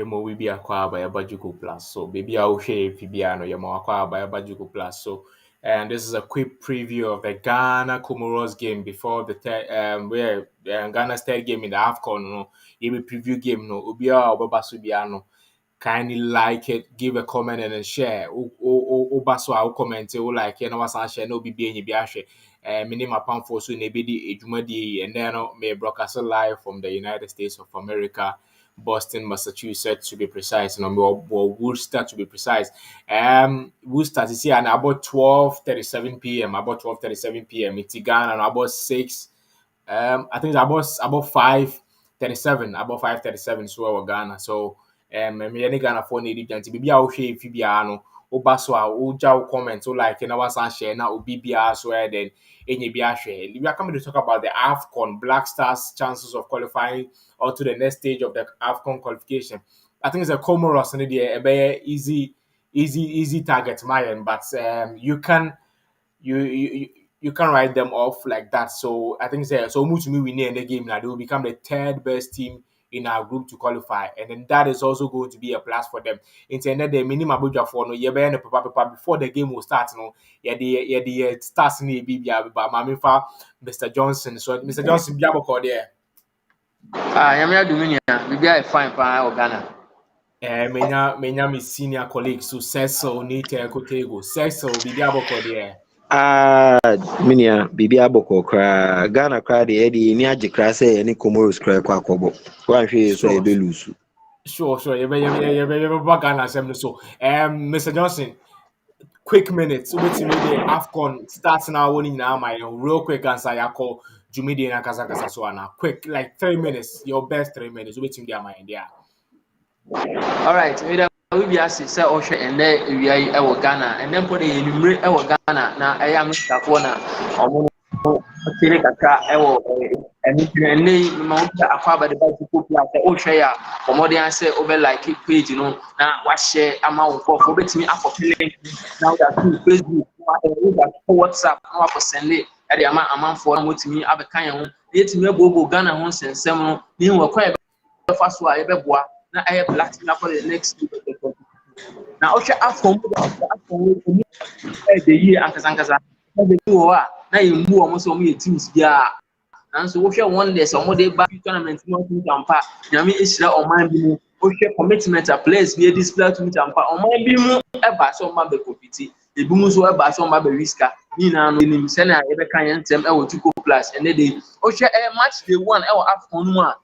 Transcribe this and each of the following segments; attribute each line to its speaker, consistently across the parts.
Speaker 1: yemo we be acquired by a Bajuku Plus. So baby I'll share Fibiano, yemo acquired by a Bajuku Plus. So and this is a quick preview of the Ghana Comoros game before the where Ghana's third game in the AFCON. No, you preview game. No, Ubia Obaba Subiano. Kindly like it, give a comment and then share. Baso I'll comment, like, was share, no be being Biashe. Minima Pam for soon, maybe Ejumadi, and then may broadcast live from the United States of America. Boston, Massachusetts, to be precise, or Worcester to be precise. Worcester is here and about 12:37 p.m. About 12:37 p.m. It's Ghana and about 6. I think it's about 5:37. About 5:37. So we're Ghana. So me any Ghana phone need to be out here if you be ano. Oba so a uja comment so like na wasan share na obi bia so then enye bia share. We are coming to talk about the AFCON Black Stars chances of qualifying or to the next stage of the AFCON qualification. I think it's a Comoros and the easy target Mayan, but you can write them off like that. So I think so much me we in the game now they will become the third best team in our group to qualify, and then that is also going to be a plus for them. Internet the minimum budget for no you be papa before the game will start. No, the starts in the BBA but Mamifa Mr. Johnson. So Mr. Johnson be able to there.
Speaker 2: Yamia Dominia, BBI fine for Ghana.
Speaker 1: My senior colleague, so Cecil Nita Kotego. Cecil, be able to there.
Speaker 3: Minia, Bibi Aboko cry, Ghana cry the Eddie, Niaji Crase, any Comoros cry Quacobo. One she so a belusu.
Speaker 1: Sure. You Ghana assembly. So, Mr. Johnson, quick minutes. So, wait till maybe AFCON starts now. Winning now, my real quick answer. I call Jumidi and Kazakasa Swana. Quick, like 3 minutes. Your best 3 minutes. Wait till get my idea.
Speaker 2: All right, we be asked say Osha and there we are Ghana and then put in our Ghana. Now I am Mr. Kona or Kaka and Mount Aquaba the Bible like the Osha or more than say over like it page, now what share amount for me up for now that Facebook, WhatsApp, for send it at the amount for me, Abba Kayan, yet me go Ghana once and seven, you were quite fast while ever boy. Now I have Latin for the next week of the competition. Now, Osha AFCON the year after Sankaza. Now you move almost on me teams. Yeah, and so Osha one day, some day back tournament, not to Tampa. Yami Isra or my bimu. Osha commitment a place be a display to Tampa. Or my bimu a bass on my competi. The boomus were bass on my riska. Nina, no, Sena, ever can them, I will to go plus. And they Osha a match they won our AFCON one.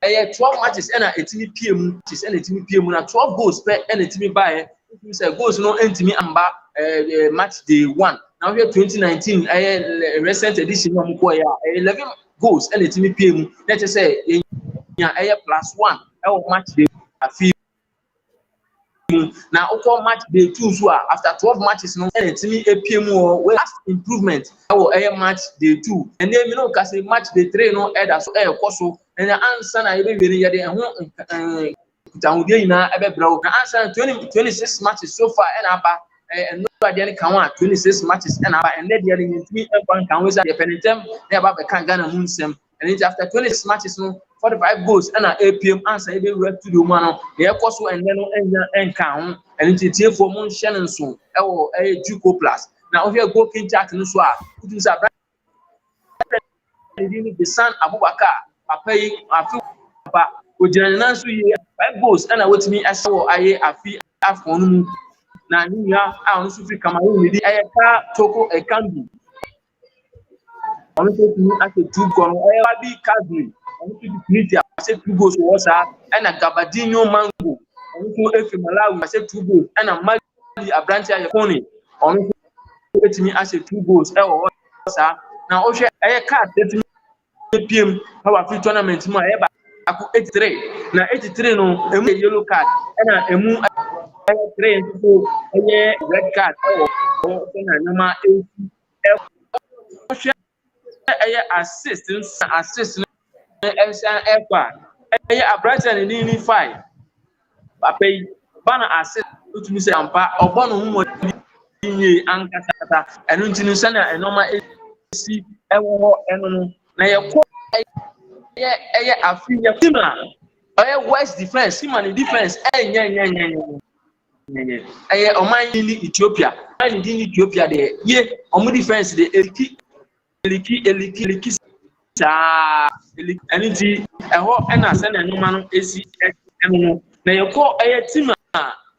Speaker 2: 12 matches and a team PM matches and a team PM na 12 goals per and a team by goals no entimi amba match day 1 now here 2019 recent edition no mo 11 goals and a team PM let's say plus 1 match day now match day 2 so after 12 matches no and a team PM last improvement match day 2 and then say match day 3 no so so and the answer I be very na answer 26 matches so far and nobody can win 26 matches and then the me can win the penalty they about can Ghana munsem and after 26 matches no 45 goals and APM answer be to the man they so and then count and it for mon shannon so Juco plus now here go king chat no so the son Abubakar Pay Papa Ojana so ye 5 goals and I wait me as so I afi afonu na niya a so fi Cameroon di ayaka toko e kambi on so me as a 2 goal I be Kadri on so di say 2 goals was and a Gabadinho Mango on so efi Malawi say 2 goals and a Mali Abrantia Yakoni on so wait me as a 2 goals e was na o hwe ayaka PM our free tournament ma eba aku 83 na 83 no emu yellow card na emu 3 so red card na number 80 assist efa Abraham ni 5 papa bana assist to me say ampa obono hu ni ankasa enu ntinu sana normal 80 ewo eno no na ye afi ya tima West defense, Simani defense, Oman in Ethiopia, and in Ethiopia, the ye, defense, the Eliki, and it's a whole and a send a no man is now you call a team,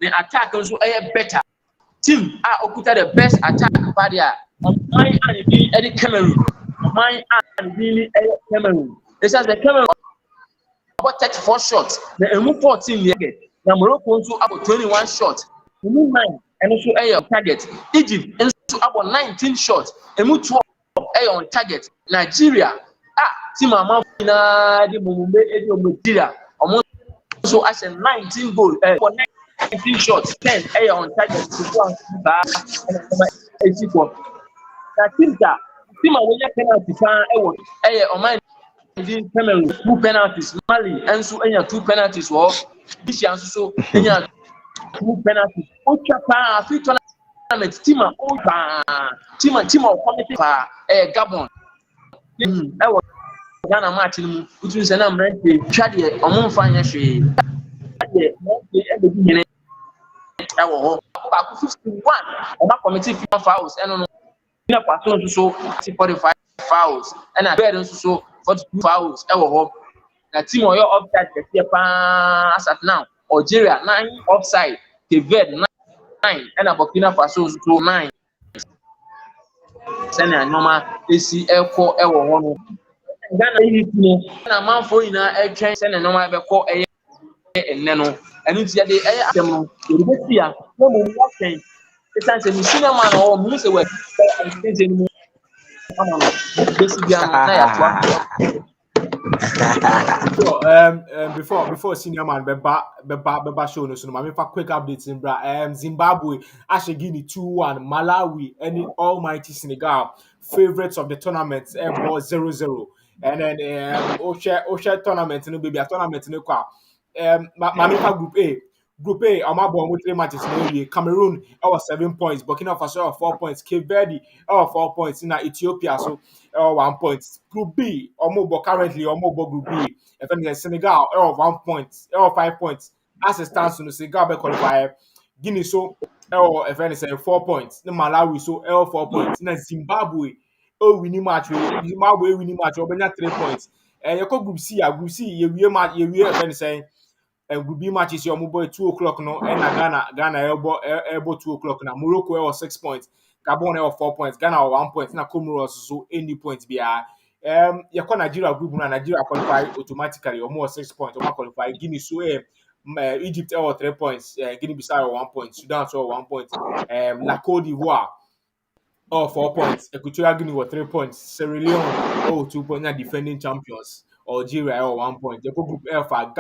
Speaker 2: the attack also a better team. Okuta the best attack barrier on mine and Eddie Cameroon, mine and really Cameroon. This is the Cameroon about 34 shots. The move 14 years. Now Morocco also about 21 shots. Move 9 and also a target. Egypt also about 19 shots. And move 12 on target. Nigeria team amount na the Mumbai Nigeria also has a 19 goal for 19 shots 10 on target to go and 84. Now team away penalty fan on my Cameroon 2 penalties, Mali and so 2 penalties or this year so 2 penalties. Ocha free tournament team of committee Gabon. Ghana match no which means na mrante twa de omo mfa nya hwe de e be hene e wo ho ba 51 oba committee FIFA fouls eno no na pato so 45 fouls and na bed so 42 fouls e wo ho na team oyo offside ke pa as at now Algeria 9 offside, Cape 9 and Burkina Faso so 9 sena normal AC eko e wo ho no Ghana yi no na manfo ina etwen se ne no ma be ko enne no enu ti de asem no de be tia no mo mo twen esan se mi cinema no mo se we se ni mo ama no be si bia na ya to
Speaker 1: So before senior man beba show no so no fa quick updates in bra Zimbabwe actually Guinea 2-1 Malawi and almighty Senegal favorites of the tournament ball 0-0 and then Osha tournament no baby a tournament no kwa Mamika Group A Amabo with 3 matches no Cameroon 7 points Burkina Faso 4 points Cape Verde 4 points in Ethiopia so 1 point. Group B, currently Group B. If any Senegal, 1 point, 5 points. As it stands, Senegal be qualify. Guinea so, if any 4 points. The Malawi so, 4 points. Then Zimbabwe, winning match. Zimbabwe winning match. Obenya 3 points. You go Group C. Group C, you match. You if any saying. Group B matches your mobile 2 o'clock no, and Ghana elbow 2 o'clock now. Morocco 6 points. Gabon 4 points, Ghana 1 point, na Comoros so any points be you call Nigeria group na Nigeria qualify automatically almost 6 points, or qualify Guinea so Egypt 3 points, Guinea Bissau 1 point, Sudan 1 point, La Côte d'Ivoire 4 points, Equatorial Guinea 3 points, Sierra Leone 2 points, na defending champions, Algeria 1 point. The group Alpha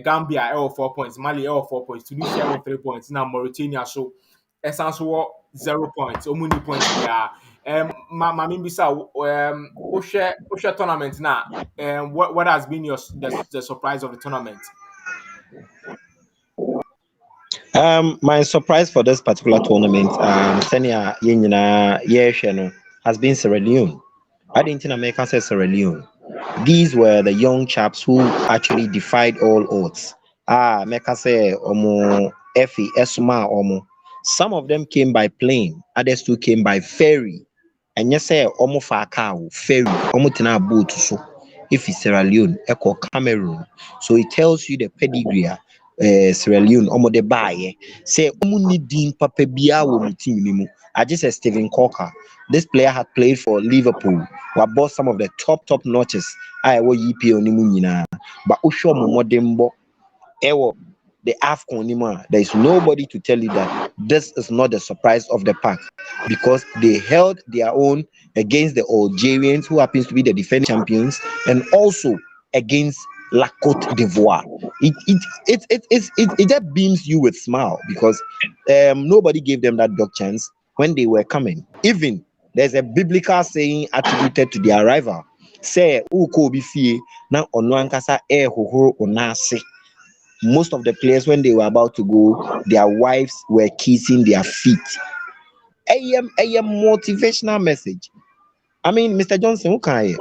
Speaker 1: Gambia 4 points, Mali 4 points, Tunisia 3 points, now Mauritania so essence 0 points, many points there. Bisa, Osha tournament now. What has been the surprise of the tournament?
Speaker 3: My surprise for this particular tournament, Senia Yenina has been Sierra Leone. I didn't think America said Sierra Leone. These were the young chaps who actually defied all odds. Meka say Omo Efi Esuma Omo. Some of them came by plane, others too came by ferry. And you say Omo Fakao, ferry, Omo Tina boat so. If it's Sierra Leone, Echo Cameroon. So it tells you the pedigree. Sierra Leone, Omo de Baye. Say Omo Nidin Papa Bia wo team nimu. I just said Steven Coker. This player had played for Liverpool. We bought some of the top notches. I wo EPO nimu nyina. But Osho Momodembo Ewo the AFCON nima. There is nobody to tell you that this is not the surprise of the pack because they held their own against the Algerians, who happens to be the defending champions, and also against La Côte d'Ivoire. It just beams you with smile because nobody gave them that dog chance when they were coming. Even there's a biblical saying attributed to their arrival. Say uko bifie na onwankasa hohoro onase. Most of the players, when they were about to go, their wives were kissing their feet. A motivational message. I mean, Mr. Johnson, who can I?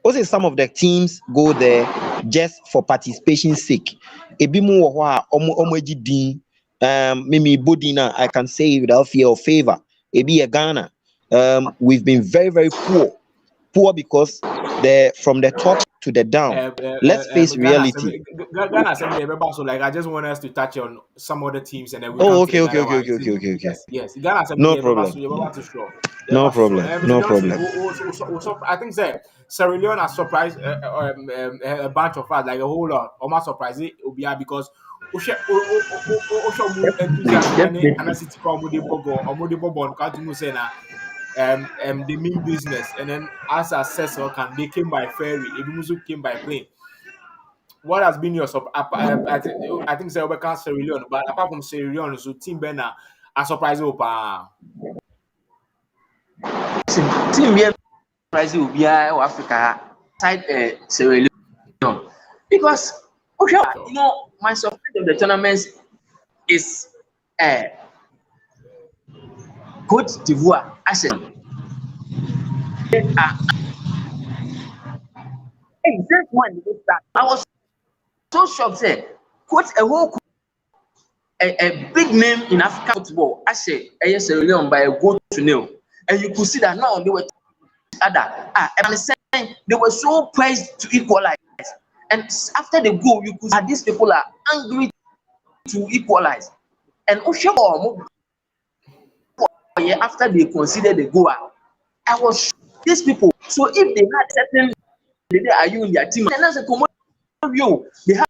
Speaker 3: Also, some of the teams go there, just for participation's sake. Ebi mu wɔ hɔ a ɔmo agyi din. Mimi Bodina, I can say without fear or favor. Ebi yɛ Ghana. We've been very, very poor because from the top to the down. Let's face reality.
Speaker 1: Ghana, so like I just want us to touch on some other teams and then we
Speaker 3: Oh,
Speaker 1: come
Speaker 3: okay,
Speaker 1: to
Speaker 3: okay,
Speaker 1: another
Speaker 3: okay,
Speaker 1: one.
Speaker 3: okay, okay, okay, okay.
Speaker 1: Yes. Ghana,
Speaker 3: No problem.
Speaker 1: so you're about to show.
Speaker 3: No problem.
Speaker 1: Mr.
Speaker 3: No
Speaker 1: Johnson,
Speaker 3: problem.
Speaker 1: I think that Sierra Leone has surprised a bunch of us, like a whole lot. Almost surprising because enthusiasm and city they mean business, and then as a Cecil they came by ferry, Ebimusu came by plane. What has been your I think say we can Sierra Leone, but apart from Sierra Leone, so Team Bena a surprise opa.
Speaker 2: Team we surprise will be Africa side Sierra Leone because you know my surprise of the tournaments is Cote d'Ivoire. I was so shocked. Say, quote a big name in African football. I say, Sierra Leone by a goal to nil, and you could see that now they were other. I'm saying they were so praised to equalize, and after the goal, you could see that these people are angry to equalize, and after they considered the goal, I was these people. So if they had certain, are you in their team? And as a commercial, they have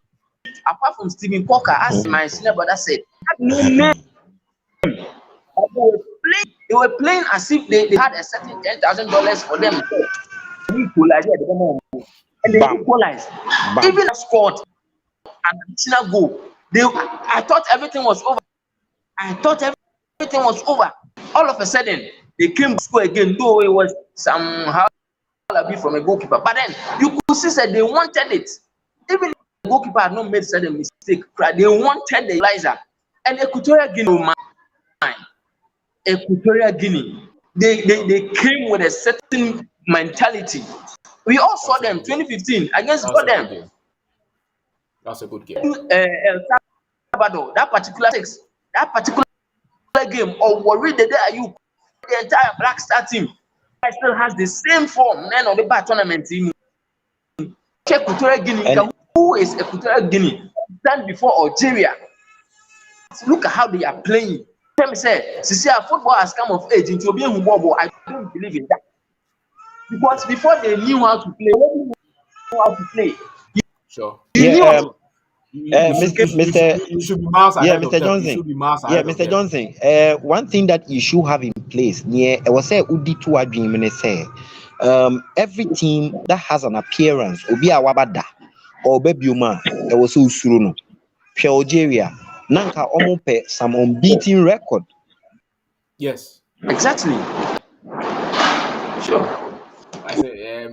Speaker 2: apart from Stephen Coker, as my senior brother said, had no name. They were playing as if they had a certain $10,000 for them to equalize at the moment, and they equalized. Even scored an additional goal. I thought everything was over. All of a sudden, they came to score again, though it was somehow from a goalkeeper. But then you could see that they wanted it. Even the goalkeeper had not made such a mistake. They wanted the equalizer. And Equatorial Guinea, they came with a certain mentality. We all saw them 2015 against them.
Speaker 1: That's a good game.
Speaker 2: El Salvador, that particular game, or worry the entire Black Star team still has the same form. None of the bad tournament team. Equatorial Guinea, who is Equatorial Guinea? Stand before Algeria. Look at how they are playing. Let me say, football has come of age into being humble. I don't believe in that. Because before they knew how to play, when you know how to play,
Speaker 1: sure.
Speaker 3: Mr.
Speaker 1: You should be miles ahead
Speaker 3: Mr. Johnson. Mr. Johnson. One thing that you should have in place near was say Udi2 agreement say every team that has an appearance will be a wabada or bebiuma it was usuruno. Algeria Nanka omope some unbeaten record.
Speaker 1: Yes.
Speaker 2: Exactly. Sure.
Speaker 1: I say,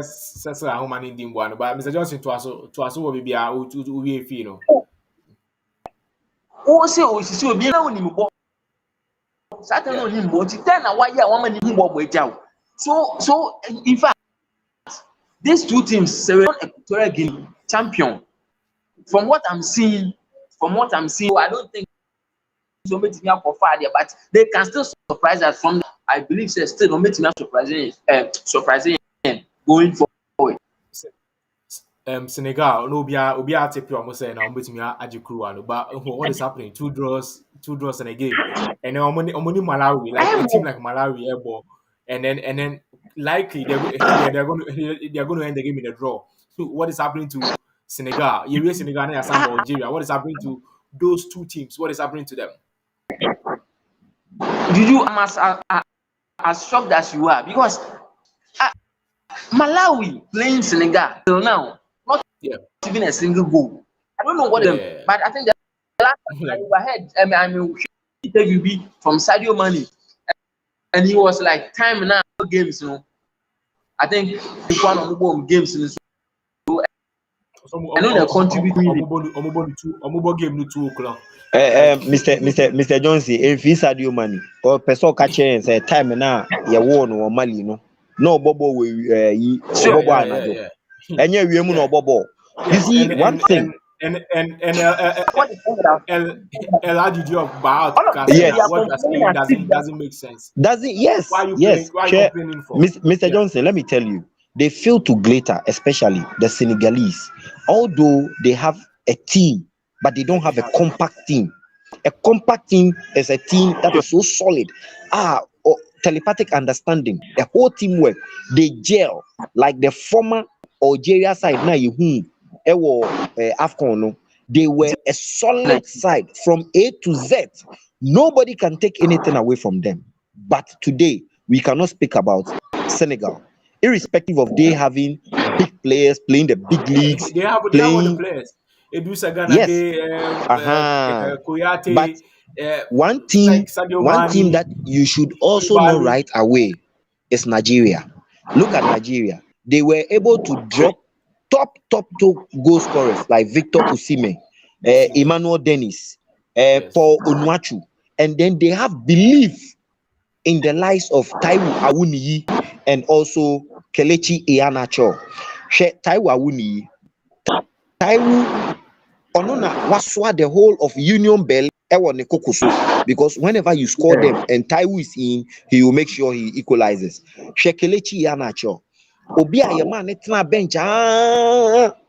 Speaker 1: Cesar, how many in one, but Mr. Johnson to us will be out to be a fino.
Speaker 2: Oh, so be now in Mubo. Saturday on him, but 10 a while, 1 minute Mubo. So, in fact, these two teams, Sierra Leone and Equatorial Guinea, champion. From what I'm seeing, I don't think so many teams for far there, but they can still surprise us from. I believe they still don't make me surprising going forward.
Speaker 1: Senegal, no be a tip you almost saying I'm betting me Ajikuru, but what is happening? Two draws in a game, and then Omoni Malawi, like a team like Malawi airball, and then likely they're going to end the game in a draw. So what is happening to Senegal? You Senegal and Algeria. What is happening to those two teams? What is happening to them?
Speaker 2: I'm as shocked as you are because Malawi playing Senegal till now, not even a single goal. I don't know what them, but I think the last time overhead, I mean, will be from Sadio Mane, and he was like time now games, you know. I think one of the games in this. I know they're contributing.
Speaker 1: Game 2 o'clock.
Speaker 3: Mr. Johnson, if he's Sadio Mane or person catch and say time now, you won or Mali, no Bobo will Bobo. And yeah, we
Speaker 1: Yeah.
Speaker 3: ball. You
Speaker 1: Yes.
Speaker 3: see, one thing.
Speaker 1: And
Speaker 2: What is wrong with us?
Speaker 1: LRGG of Baat
Speaker 2: All of them,
Speaker 1: Castle
Speaker 3: Yes.
Speaker 2: they
Speaker 1: now.
Speaker 2: are
Speaker 1: What you're
Speaker 2: complaining
Speaker 1: saying
Speaker 2: as if they are.
Speaker 1: doesn't make sense.
Speaker 3: Does it?
Speaker 1: Why
Speaker 3: Yes,
Speaker 1: are you
Speaker 3: yes.
Speaker 1: playing? Why are you
Speaker 3: Share,
Speaker 1: complaining for?
Speaker 3: Mr.
Speaker 1: Yeah.
Speaker 3: Johnson, let me tell you, they fail to glitter, especially the Senegalese. Although they have a team, but they don't have a compact team. A compact team is a team that is so solid. Telepathic understanding, the whole teamwork, they gel like the former Algeria side. Now you AFCON, no? They were a solid side from A to Z. Nobody can take anything away from them. But today, we cannot speak about Senegal, irrespective of they having big players playing the big leagues,
Speaker 1: They have all the
Speaker 3: playing.
Speaker 1: players. Edousa
Speaker 3: Yes,
Speaker 1: Ganage,
Speaker 3: but
Speaker 1: Koyate,
Speaker 3: one
Speaker 1: like
Speaker 3: team,
Speaker 1: Sadio
Speaker 3: one team
Speaker 1: Mane,
Speaker 3: that you should also know
Speaker 1: Koulibaly.
Speaker 3: right away is Nigeria. Look at Nigeria. They were able to drop top two goal scorers like Victor Osimhen,
Speaker 1: Osimhen.
Speaker 3: Emmanuel Dennis,
Speaker 1: Yes.
Speaker 3: Paul Onuachu, and then they have belief in the likes of Taiwo Awuniyi and also Kelechi Iheanacho. Taiwo Awuniyi, Taiwo ɔno na wasoa the whole of Union Bell ɛwɔ ne koko so, because whenever you score them and Taiwo is in, he will make sure he equalizes. Hwɛ Kelechi Iheanacho, obi a yɛma ne tena bench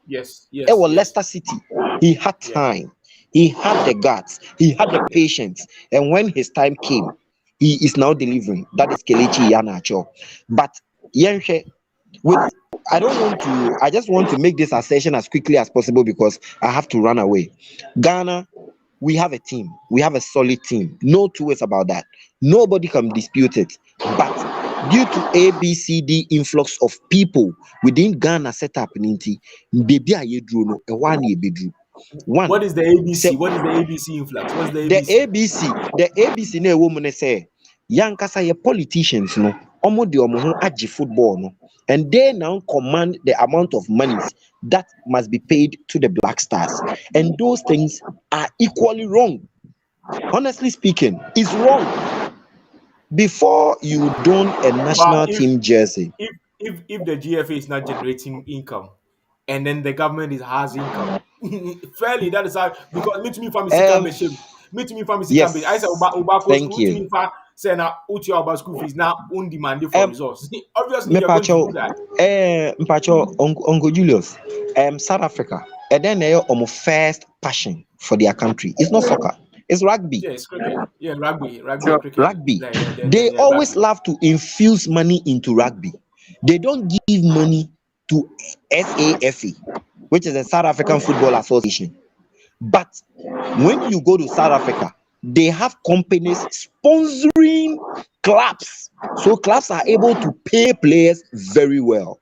Speaker 1: Yes. Yes.
Speaker 3: ɛwɔ
Speaker 1: Yes.
Speaker 3: Leicester City. He had
Speaker 1: Yeah.
Speaker 3: time, he had the guts, he had the
Speaker 1: Yeah.
Speaker 3: patience, and when his time came, he is now delivering. That is Kelechi Iheanacho. But yɛnhwɛ with I just want to make this assertion as quickly as possible because I have to run away. Ghana, we have a team, we have a solid team, no two ways about that, nobody can dispute it. But due to ABCD influx of people within Ghana setup baby no one
Speaker 1: What is the
Speaker 3: say
Speaker 1: ABC? What is the ABC influx? What's the
Speaker 3: the
Speaker 1: ABC?
Speaker 3: ABC na woman say yankasa ye politicians no omo de omo ho age football no, and they now command the amount of monies that must be paid to the Black Stars, and those things are equally wrong. Honestly speaking, it's wrong. Before you don a
Speaker 1: But
Speaker 3: national team jersey,
Speaker 1: if the GFA is not generating income, and then the government has income, fairly that is how, because me to me family can
Speaker 3: um
Speaker 1: be shame. Me to me family can be. I said
Speaker 3: yes,
Speaker 1: Uba
Speaker 3: thank
Speaker 1: school to
Speaker 3: you.
Speaker 1: me fa say now uti about school fees now on demand for
Speaker 3: um
Speaker 1: results. Obviously, you're going to
Speaker 3: Mepacho,
Speaker 1: do that.
Speaker 3: Mpacho, Uncle Julius, South Africa, and then they are first passion for their country. It's not soccer, it's rugby.
Speaker 1: Yeah, it's cricket. Yeah, rugby
Speaker 2: So,
Speaker 1: and cricket.
Speaker 3: Rugby.
Speaker 1: Yeah,
Speaker 3: They
Speaker 1: yeah,
Speaker 3: always
Speaker 1: rugby.
Speaker 3: love to infuse money into rugby. They don't give money to SAFA, which is the South African Football Association. But when you go to South Africa, they have companies sponsoring clubs. So clubs are able to pay players very well.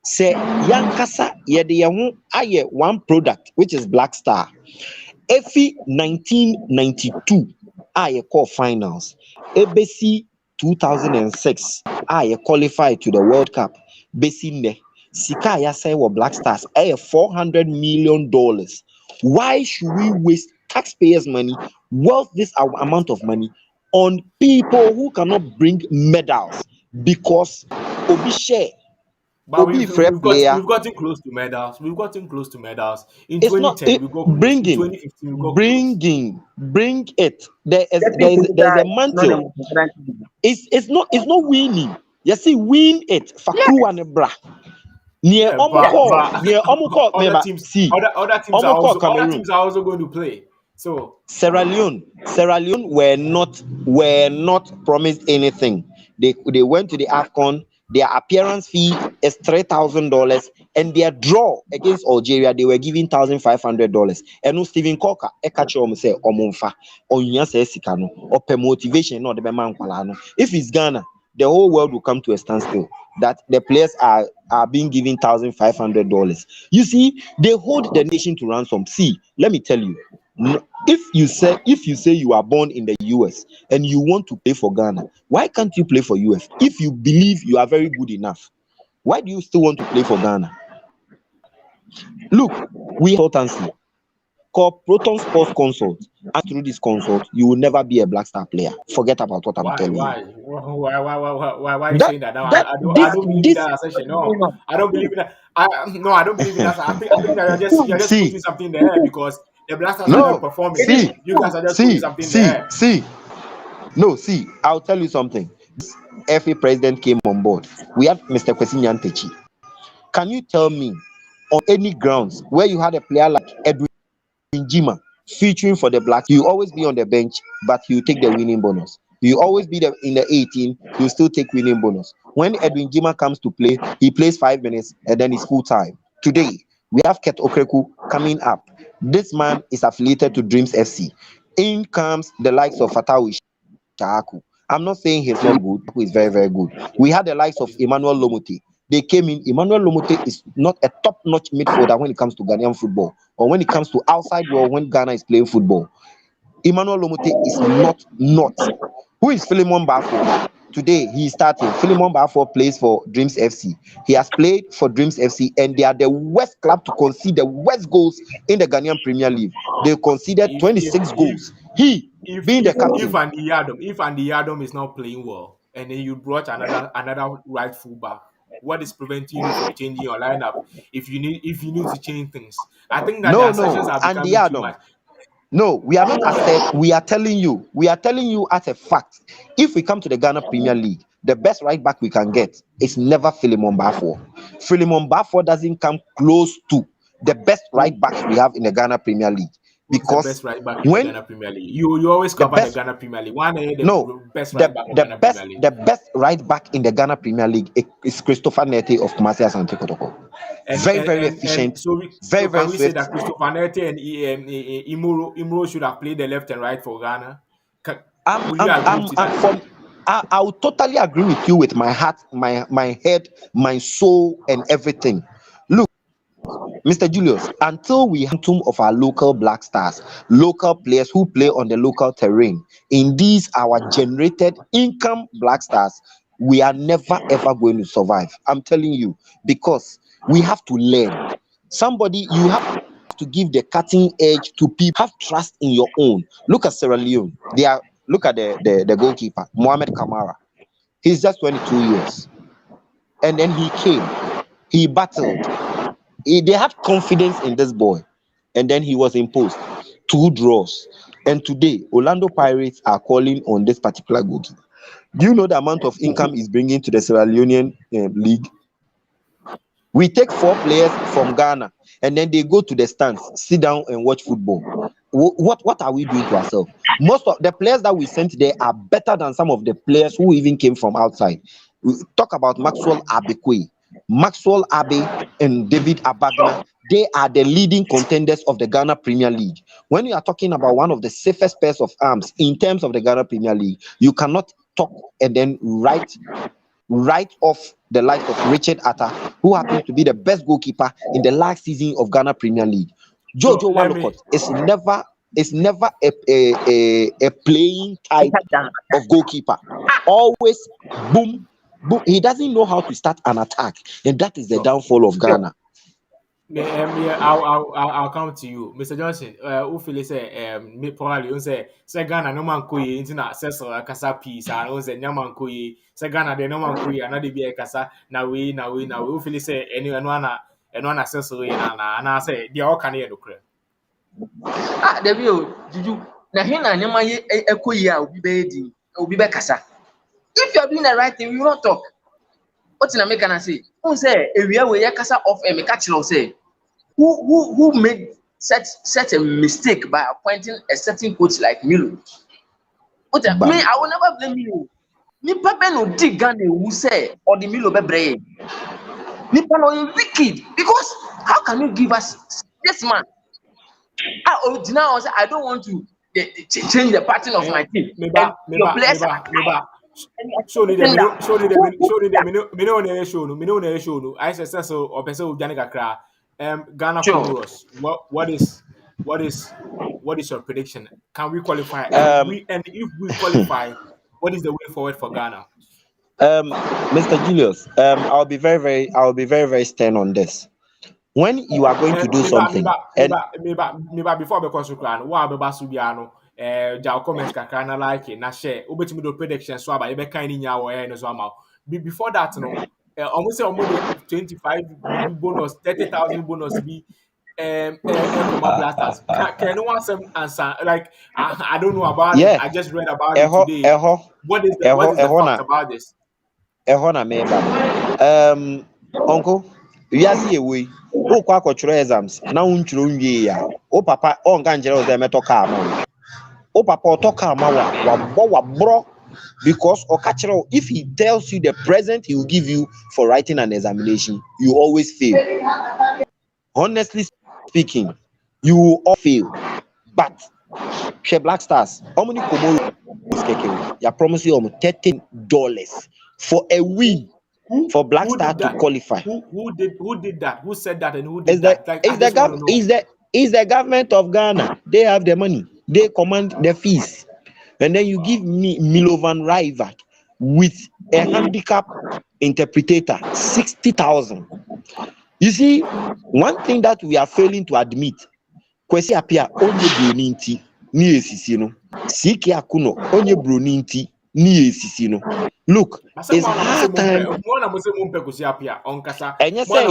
Speaker 3: Say Yankasa yɛde yɛn ho ayɛ one product which is Black Star. Efi 1992 a yɛkɔɔ finals, ebesi 2006 a yɛ qualify to the World Cup, besi nnɛ sika a yɛasɛe wɔ Black Stars ɛyɛ $400 million. Why should we waste taxpayers' money, wealth this amount of money on people who cannot bring medals because obi share,
Speaker 1: But
Speaker 3: obi fair player?
Speaker 1: we've gotten close to medals. We've gotten close to medals. In
Speaker 3: It's not
Speaker 1: 2010, we got close. In
Speaker 3: bringing,
Speaker 1: 2015, we got close.
Speaker 3: bring it. There is
Speaker 2: getting
Speaker 3: there is there's
Speaker 2: physical
Speaker 3: a
Speaker 2: is not the
Speaker 3: mantle.
Speaker 2: most important thing.
Speaker 3: It's not winning. You see, win it. Fakru and bra. Near
Speaker 1: Yeah,
Speaker 3: Omuko,
Speaker 1: but
Speaker 3: near Omuko,
Speaker 1: other
Speaker 3: remember,
Speaker 1: teams,
Speaker 3: see, Omuko
Speaker 1: other
Speaker 3: Cameroon.
Speaker 1: teams are also going to play. So
Speaker 3: Sierra Leone were not promised anything. They went to the AFCON. Their appearance fee is $3,000, and their draw against Algeria they were giving $1,500. And no Stephen Coker catch say omonfa onya say sika no ope motivation no de be man kwala no. If it's Ghana, the whole world will come to a standstill. That the players are being given $1,500. You see, they hold the nation to ransom. See, let me tell you. If you say you are born in the US and you want to play for Ghana, why can't you play for US? If you believe you are very good enough, why do you still want to play for Ghana? Look, we consultancy. called Proton Sports Consult. And through this consult, you will never be a Black Star player. Forget about what I'm
Speaker 1: Why?
Speaker 3: telling you.
Speaker 1: Why are you
Speaker 3: That
Speaker 1: saying that? No,
Speaker 3: that
Speaker 1: I
Speaker 3: this
Speaker 1: don't believe in
Speaker 3: this
Speaker 1: that assertion. No, I don't believe in that. I don't believe in that. I think that you're just
Speaker 3: see
Speaker 1: putting something in the air because the Blasters are not
Speaker 3: no
Speaker 1: performing.
Speaker 3: see
Speaker 1: You guys are just putting
Speaker 3: see
Speaker 1: something in the
Speaker 3: see
Speaker 1: air.
Speaker 3: see no see. I'll tell you something. FA president came on board. We had Mr. Kwesi Nyantechi. Can you tell me on any grounds where you had a player like Edwin Jima featuring for the Blacks, you always be on the bench, but you take the winning bonus. You always be in the 18, you still take winning bonus. When Edwin Jima comes to play, he plays 5 minutes and then it's full time. Today, we have Ket Okreku coming up. This man is affiliated to Dreams FC. In comes the likes of Fatawi Shaku. I'm not saying he's not good. Shaku is very, very good. We had the likes of Emmanuel Lomote. They came in. Emmanuel Lomote is not a top-notch midfielder when it comes to Ghanaian football, or when it comes to outside world when Ghana is playing football. Emmanuel Lomote is not. Who is Philemon Bafo? Today he is starting. Philemon Bafo plays for Dreams FC. He has played for Dreams FC, and they are the worst club to concede the worst goals in the Ghanaian Premier League. They conceded
Speaker 1: If if
Speaker 3: 26
Speaker 1: if
Speaker 3: goals. He
Speaker 1: if
Speaker 3: being the
Speaker 1: if if
Speaker 3: captain.
Speaker 1: Andy Yadom is not playing well, and then you brought another right fullback, what is preventing you from changing your lineup? If you need to change things, I think that the
Speaker 3: No,
Speaker 1: assertions
Speaker 3: no,
Speaker 1: are
Speaker 3: Andy
Speaker 1: becoming too
Speaker 3: Adam.
Speaker 1: much.
Speaker 3: No, we are not assert. We are telling you. We are telling you as a fact. If we come to the Ghana Premier League, the best right back we can get is never Philemon Bafo. Philemon Bafo doesn't come close to the best right
Speaker 1: Who
Speaker 3: backs we have in the Ghana Premier League
Speaker 1: who's the
Speaker 3: because
Speaker 1: best right back in the
Speaker 3: when
Speaker 1: Ghana Premier League? You always
Speaker 3: the
Speaker 1: cover the
Speaker 3: best
Speaker 1: Ghana Premier League. One is
Speaker 3: no
Speaker 1: the best right back in
Speaker 3: the
Speaker 1: Ghana
Speaker 3: best
Speaker 1: Premier League.
Speaker 3: the best right back in the Ghana Premier League is Christopher Nete of Kumasi Asante Kotoko.
Speaker 1: And
Speaker 3: Very
Speaker 1: and
Speaker 3: very
Speaker 1: and, and
Speaker 3: efficient,
Speaker 1: so we,
Speaker 3: very
Speaker 1: so
Speaker 3: very
Speaker 1: can we say
Speaker 3: swift.
Speaker 1: that Christopher Nete and Imuro should have played the left and right for Ghana? Will you agree to
Speaker 3: I'm
Speaker 1: that?
Speaker 3: from. I'll totally agree with you with my heart, my head, my soul, and everything. Look, Mr. Julius, until we have tomb of our local black stars, local players who play on the local terrain, in these our generated income black stars, we are never ever going to survive. I'm telling you, because we have to learn. Somebody, you have to give the cutting edge to people. Have trust in your own. Look at Sierra Leone. They are look at the goalkeeper, Mohamed Kamara. He's just 22 years. And then he came, he battled. They had confidence in this boy. And then he was imposed. 2 draws. And today, Orlando Pirates are calling on this particular goalkeeper. Do you know the amount of income he's bringing to the Sierra Leonean league? We take 4 players from Ghana and then they go to the stands, sit down and watch football. What are we doing to ourselves? Most of the players that we sent there are better than some of the players who even came from outside. We talk about Maxwell Abekwe, Maxwell Abe, and David Abagna. They are the leading contenders of the Ghana Premier League. When you are talking about one of the safest pairs of arms in terms of the Ghana Premier League, you cannot talk and then write off the likes of Richard Atta, who happens to be the best goalkeeper in the last season of Ghana Premier League.
Speaker 1: So
Speaker 3: Jojo
Speaker 1: let me
Speaker 3: Walcott is never a playing type of goalkeeper. Always boom, boom. He doesn't know how to start an attack, and that is the
Speaker 1: sure.
Speaker 3: downfall of Ghana.
Speaker 1: Yeah, I'll come to you, Mr. Johnson. Who feel say me probably you say Ghana no man koye into na access kasa piece and you say nyaman koye say Ghana de no man koye and dey be a kasa na we who feel say anyone access na say they all can hear no clear.
Speaker 2: Dabi o, Juju. Na hin na nyama ye ekɔ yi a obi bɛyɛ di, obi bɛkasa. If you are doing the right thing, you will not talk. What in America na say? Who say ewia we kasa off me ka kyerɛw say who made such a mistake by appointing a certain coach like Milo? What me,
Speaker 3: Bam.
Speaker 2: I will never blame Milo. Nipa bɛ no di Ghana ewu say or the Milo bɛbrɛ yɛ. Nipa no wicked because how can you give us this man? Now I don't want to change the pattern of my team. And your players are
Speaker 1: Me ba.
Speaker 2: and you
Speaker 1: Show
Speaker 2: are
Speaker 1: ni dem,
Speaker 2: expecting that.
Speaker 1: show ni dem, me no na show no, me no na show no. I say so or person will jani kakra. Ghana
Speaker 2: Sure.
Speaker 1: Comoros. What is your prediction? Can we qualify?
Speaker 3: Um,
Speaker 1: And if we qualify, what is the way forward for Ghana?
Speaker 3: Mr. Julius, I'll be very, very stern on this. when you are going to do something, and
Speaker 1: before because what about Subiano, Jao comments kakana like it, na share, ubeti do prediction so about ebe kind in yaw no so amount. Before that, no, almost say almost 25 bonus, 30,000 bonus be Coma Blasters. Can no one some answer? Like I don't know about it.
Speaker 3: yeah,
Speaker 1: I just read about it
Speaker 3: eho
Speaker 1: today.
Speaker 3: eho
Speaker 1: What is the
Speaker 3: eho
Speaker 1: fact
Speaker 3: na
Speaker 1: about this?
Speaker 3: ɛhɔ na meba no. Uncle, wiase ewe wokɔ akɔtwerɛ exams na wontwerɛ nwie ya wo papa ɔnka nkyerɛ wo sɛ mɛtɔ kaa ma wo wo papa ɔtɔ kaa ma wo a waborɔ because ɔka kyerɛ wo if he tells you the present he will give you for writing an examination you always fail. Honestly speaking, you will all fail. But hwɛ Black Stars ɔmo ne Comoros kɛkɛ ya promise you $13 for a win. For Black Star to qualify.
Speaker 1: Who did that? Who said that and who did
Speaker 3: Is the
Speaker 1: that? Like I just want to know.
Speaker 3: is the government of Ghana. They have the money. They command the fees. And then you give me Milovan Rivat with a handicap interpreter, 60,000. You see, one thing that we are failing to admit, Kwesi Apia onye broninti ni esisi no. Siki Akuno onye broninti ni esisi no. Look, it's hard time. And you say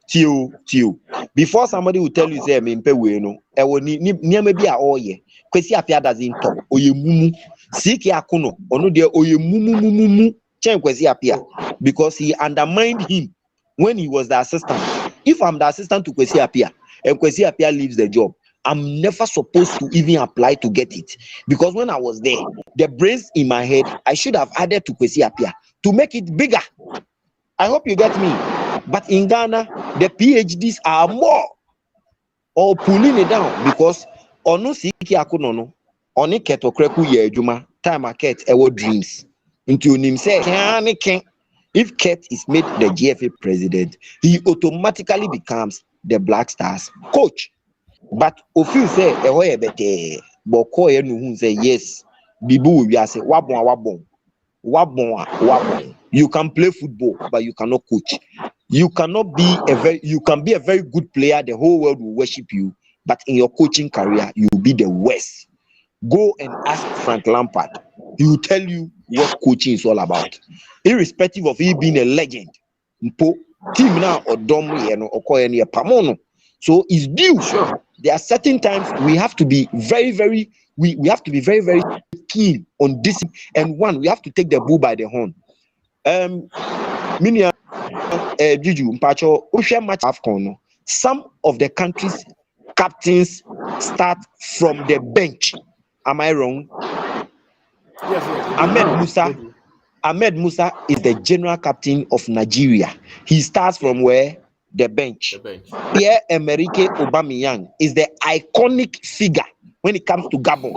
Speaker 3: tio. Before somebody will tell you say mempe we no, e wo ni niam bi a oye. Kwesi Apia doesn't talk. Oye mumu. Siki Akuno ono de oye mumu chen Kwesi Apia because he undermined him when he was the assistant. If I'm the assistant to Kwesi Apia and Kwesi Apia leaves the job, I'm never supposed to even apply to get it because when I was there, the brains in my head, I should have added to Kwesi Apia to make it bigger. I hope you get me. But in Ghana, the PhDs are more or pulling it down because ono siki akuno no oni keto kreku ye adwuma time market ewo dreams into him say if Ket is made the GFA president, he automatically becomes the Black Stars coach. But if you say boko no say yes, bibu we say wabon. You can play football, but you cannot coach. You can be a very good player, the whole world will worship you, but in your coaching career, you will be the worst. Go and ask Frank Lampard. He will tell you what coaching is all about. Irrespective of he being a legend. Team now or pamono. So it's due. Sure. There are certain times we have to be very keen on this. And one, we have to take the bull by the horn. Juju Mpacho, Usha match AFCON. Some of the countries' captains start from the bench. Am I wrong?
Speaker 1: Yes.
Speaker 3: Ahmed Musa is the general captain of Nigeria. He starts from where? The bench. Pierre-Emerick Aubameyang is the iconic figure when it comes to Gabon.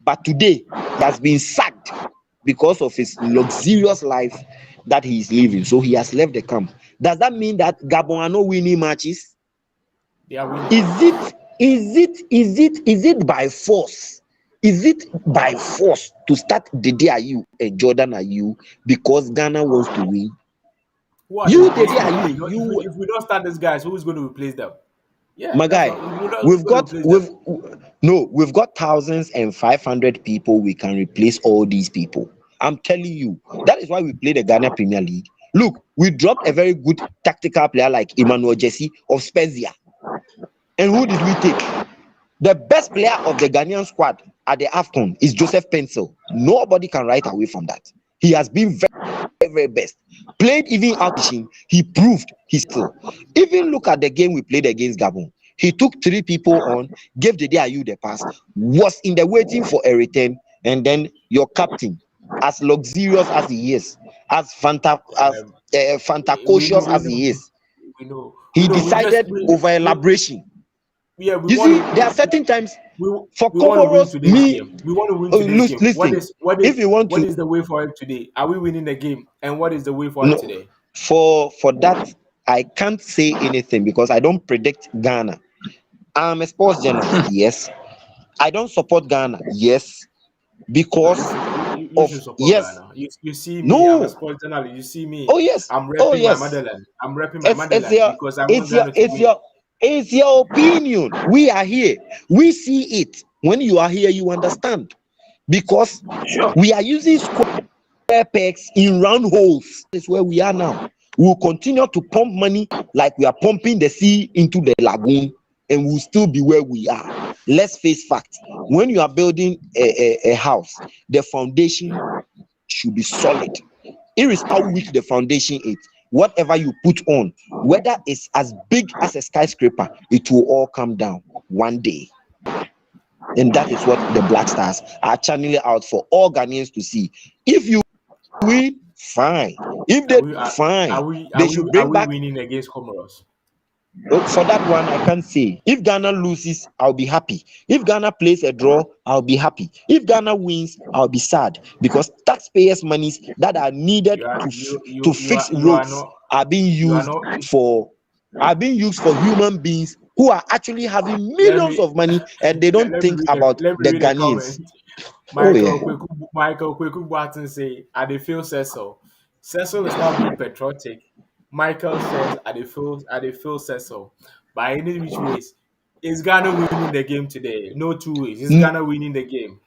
Speaker 3: But today, he has been sacked because of his luxurious life that he is living. So he has left the camp. Does that mean that Gabon are not winning matches?
Speaker 1: They are winning.
Speaker 3: Is it by force? Is it by force to start Dede Ayew and Jordan Ayew because Ghana wants to win?
Speaker 1: If we don't start these guys, who's going to replace them? Yeah,
Speaker 3: my guy, we've got 1,500 people. We can replace all these people. I'm telling you, that is why we play the Ghana Premier League. Look, we dropped a very good tactical player like Emmanuel Jesse of Spezia. And who did we take? The best player of the Ghanaian squad at the AFCON is Joseph Pencil. Nobody can write away from that. He has been very best. Played even out, he proved his skill. Even look at the game we played against Gabon. He took 3 people on, gave the Ayew the pass, was in the waiting for a return, and then your captain, as luxurious as he is, as fantacautious as he is, he decided over elaboration.
Speaker 1: Yeah,
Speaker 3: there are certain times for Comoros,
Speaker 1: we want to win today's game.
Speaker 3: Listen,
Speaker 1: What is the way for it today? Are we winning the game? And what is the way for it today?
Speaker 3: For that, I can't say anything because I don't predict Ghana. I'm a sports journalist, yes. I don't support Ghana, yes, because
Speaker 1: you should support
Speaker 3: yes,
Speaker 1: Ghana. You see me, I'm a
Speaker 3: no,
Speaker 1: sports journalist. You see me,
Speaker 3: oh yes,
Speaker 1: I'm
Speaker 3: oh
Speaker 1: repping my
Speaker 3: yes.
Speaker 1: motherland. I'm repping my
Speaker 3: It's
Speaker 1: motherland
Speaker 3: your
Speaker 1: because I want
Speaker 3: it's your
Speaker 1: Ghana to
Speaker 3: it's
Speaker 1: win.
Speaker 3: your it's your opinion. We are here. We see it. When you are here, you understand. Because
Speaker 2: Sure.
Speaker 3: we are using square pegs in round holes. That's where we are now. We will continue to pump money like we are pumping the sea into the lagoon, and we'll still be where we are. Let's face facts. When you are building a house, the foundation should be solid. Irrespective how weak the foundation is, whatever you put on, whether it's as big as a skyscraper, it will all come down one day. And that is what the Black Stars are channeling out for all Ghanaians to see. If you win, fine. If
Speaker 1: Are
Speaker 3: they
Speaker 1: we are,
Speaker 3: fine,
Speaker 1: are we are
Speaker 3: they
Speaker 1: we
Speaker 3: should
Speaker 1: are
Speaker 3: bring
Speaker 1: we
Speaker 3: back.
Speaker 1: winning against Comoros?
Speaker 3: For that one, I can't say. If Ghana loses, I'll be happy. If Ghana plays a draw, I'll be happy. If Ghana wins, I'll be sad because taxpayers' monies that are needed
Speaker 1: You are
Speaker 3: to
Speaker 1: you are
Speaker 3: fix
Speaker 1: you are
Speaker 3: roads
Speaker 1: not
Speaker 3: are being
Speaker 1: you are
Speaker 3: used
Speaker 1: not.
Speaker 3: for human beings who are actually having
Speaker 1: Let
Speaker 3: millions
Speaker 1: me
Speaker 3: of money and they don't
Speaker 1: let me
Speaker 3: think
Speaker 1: read
Speaker 3: about
Speaker 1: let me
Speaker 3: the
Speaker 1: read a
Speaker 3: Ghanaians.
Speaker 1: comment.
Speaker 3: Oh yeah.
Speaker 1: Michael Kweku Boateng say, "I dey feel Cecil. Cecil is not being patriotic." Michael says, I dey feel Cecil. By any which ways, is Ghana winning the game today? No two ways. Is
Speaker 3: Mm,
Speaker 1: Ghana winning the game?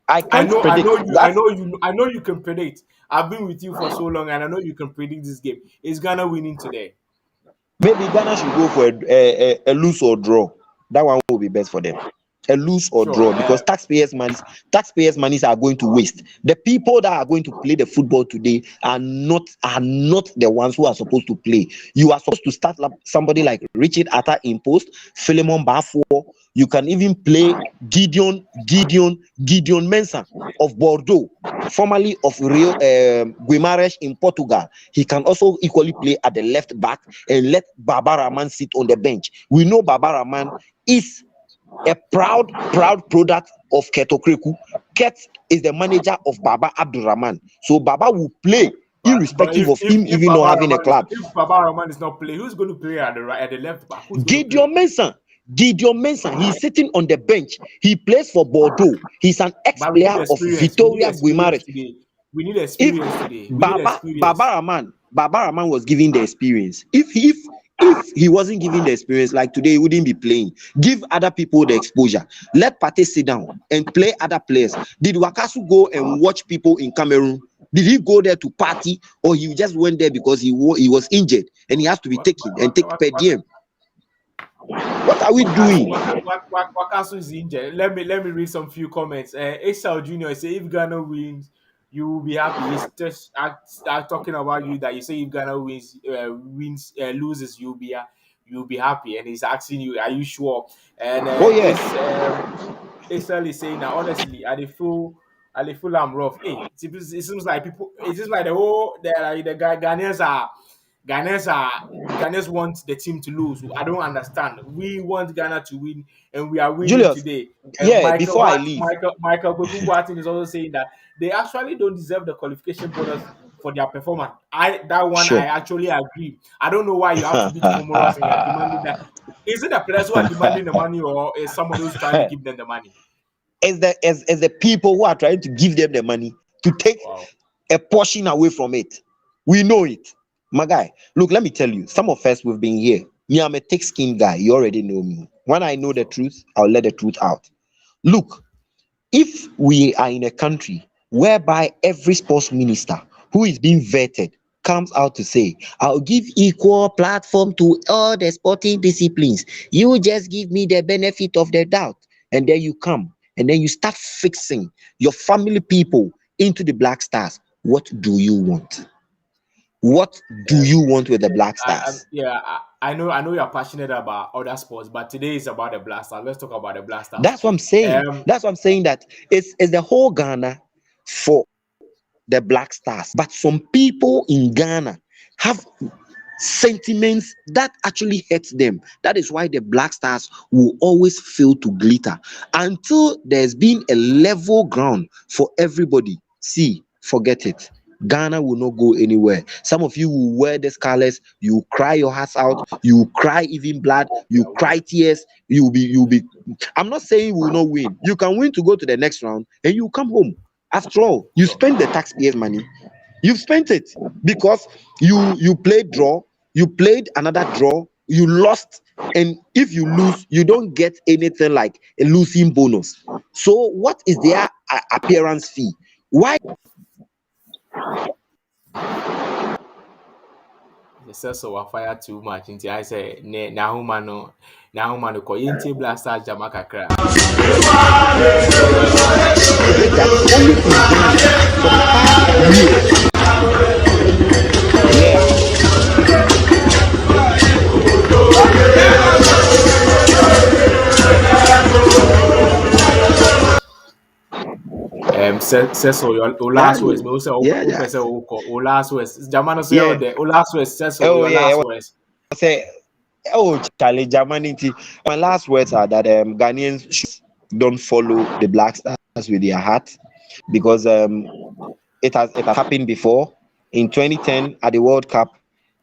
Speaker 3: I can't predict that.
Speaker 1: I know you can predict. I've been with you for so long, and I know you can predict this game. Is Ghana winning today?
Speaker 3: Maybe Ghana should go for a lose or draw. That one will be best for them. A lose or
Speaker 1: Sure.
Speaker 3: draw because taxpayers' monies are going to waste. The people that are going to play the football today are not the ones who are supposed to play. You are supposed to start somebody like Richard Atta in post, Philemon Bafuo. You can even play Gideon Mensah of Bordeaux, formerly of Rio Guimarães in Portugal. He can also equally play at the left back and let Baba Rahman sit on the bench. We know Baba Rahman is a proud product of Keto Kreku. Ket is the manager of Baba Abdurrahman. So Baba will play
Speaker 1: But
Speaker 3: irrespective of him even not having a club.
Speaker 1: If Baba Rahman is not playing, who's going to play at the right at the left back? Who's going to
Speaker 3: Gideon
Speaker 1: play?
Speaker 3: Mensah. Gideon Mensah, he's sitting on the bench. He plays for Bordeaux. He's an
Speaker 1: But we need
Speaker 3: ex-player of
Speaker 1: experience. We need
Speaker 3: Vitoria
Speaker 1: experience
Speaker 3: Guimares.
Speaker 1: today. We need
Speaker 3: If
Speaker 1: experience today. We need
Speaker 3: Baba
Speaker 1: experience.
Speaker 3: Rahman was giving the experience. If he wasn't giving the experience like today, he wouldn't be playing. Give other people the exposure. Let Pate sit down and play other players. Did Wakasu go and watch people in Cameroon? Did he go there to party, or he just went there because he was injured and he has to be taken and take per diem? What are we doing?
Speaker 1: Wakasu is injured. Let me read some few comments. Esau Junior say if Ghana wins, you will be happy. He's just talking about you that you say if Ghana loses, you'll be happy, and he's asking you, are you sure? And
Speaker 3: Oh yeah,
Speaker 1: Esau is saying that honestly, I dey feel I'm rough. Hey, it seems like the Ghanaians are Ghanaians want the team to lose. I don't understand. We want Ghana to win, and we are winning
Speaker 3: Julius.
Speaker 1: today. And
Speaker 3: Yeah, before I leave,
Speaker 1: Michael Kweku Boateng is also saying that they actually don't deserve the qualification bonus for their performance. I
Speaker 3: sure.
Speaker 1: actually agree. I don't know why you have to beat Comoros and you're demanding that. Is it the players who are demanding the money, or is someone who's trying to give them the money?
Speaker 3: As the people who are trying to give them the money to take
Speaker 1: Wow.
Speaker 3: a portion away from it. We know it. My guy, look, let me tell you, some of us we've been here. Me, I'm a thick skinned guy. You already know me. When I know the
Speaker 1: Sure.
Speaker 3: truth, I'll let the truth out. Look, if we are in a country whereby every sports minister who is being vetted comes out to say, I'll give equal platform to all the sporting disciplines, you just give me the benefit of the doubt, and then you come and then you start fixing your family people into the Black Stars. What do you want? What do
Speaker 1: Yeah.
Speaker 3: you want with the Black Stars?
Speaker 1: I know you're passionate about other sports, but today is about the Blasters. Let's talk about the Blasters.
Speaker 3: That's what I'm saying.
Speaker 1: Um,
Speaker 3: That's what I'm saying. That it's the whole Ghana for the Black Stars. But some people in Ghana have sentiments that actually hurts them. That is why the Black Stars will always fail to glitter until there's been a level ground for everybody. See, forget it. Ghana will not go anywhere. Some of you will wear the colors, you cry your hearts out, you cry even blood, you cry tears, you'll be I'm not saying we will not win. You can win to go to the next round and you come home. After all, you
Speaker 1: Sure.
Speaker 3: spend the taxpayers' money. You've spent it because you played draw, you played another draw, you lost, and if you lose, you don't get anything like a losing bonus. So what is their appearance fee? Why?
Speaker 1: They say so I fire too much into I say na huma no ko yenti blaster jama kakra.
Speaker 3: Is that only in Ghana for the past years? Yeah,
Speaker 1: Say so your
Speaker 3: yeah,
Speaker 1: last words me say
Speaker 3: yeah,
Speaker 1: o
Speaker 3: yeah.
Speaker 1: pese o ko o last words jama no say o
Speaker 3: Yeah.
Speaker 1: de o last words say so
Speaker 3: Oh
Speaker 1: your
Speaker 3: yeah.
Speaker 1: last
Speaker 3: I
Speaker 1: words.
Speaker 3: say, oh Charlie, Germanity. My last words are that Ghanaians don't follow the Black Stars with their heart because it has happened before in 2010 at the World Cup.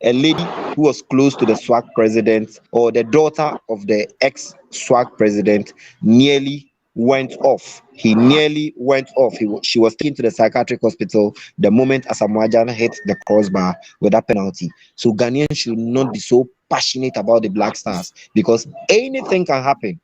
Speaker 3: A lady who was close to the SWAG president or the daughter of the ex SWAG president nearly went off. He nearly went off. She was taken to the psychiatric hospital the moment Asamoah hit the crossbar with that penalty. So Ghanaians should not be so passionate about the Black Stars because anything can happen.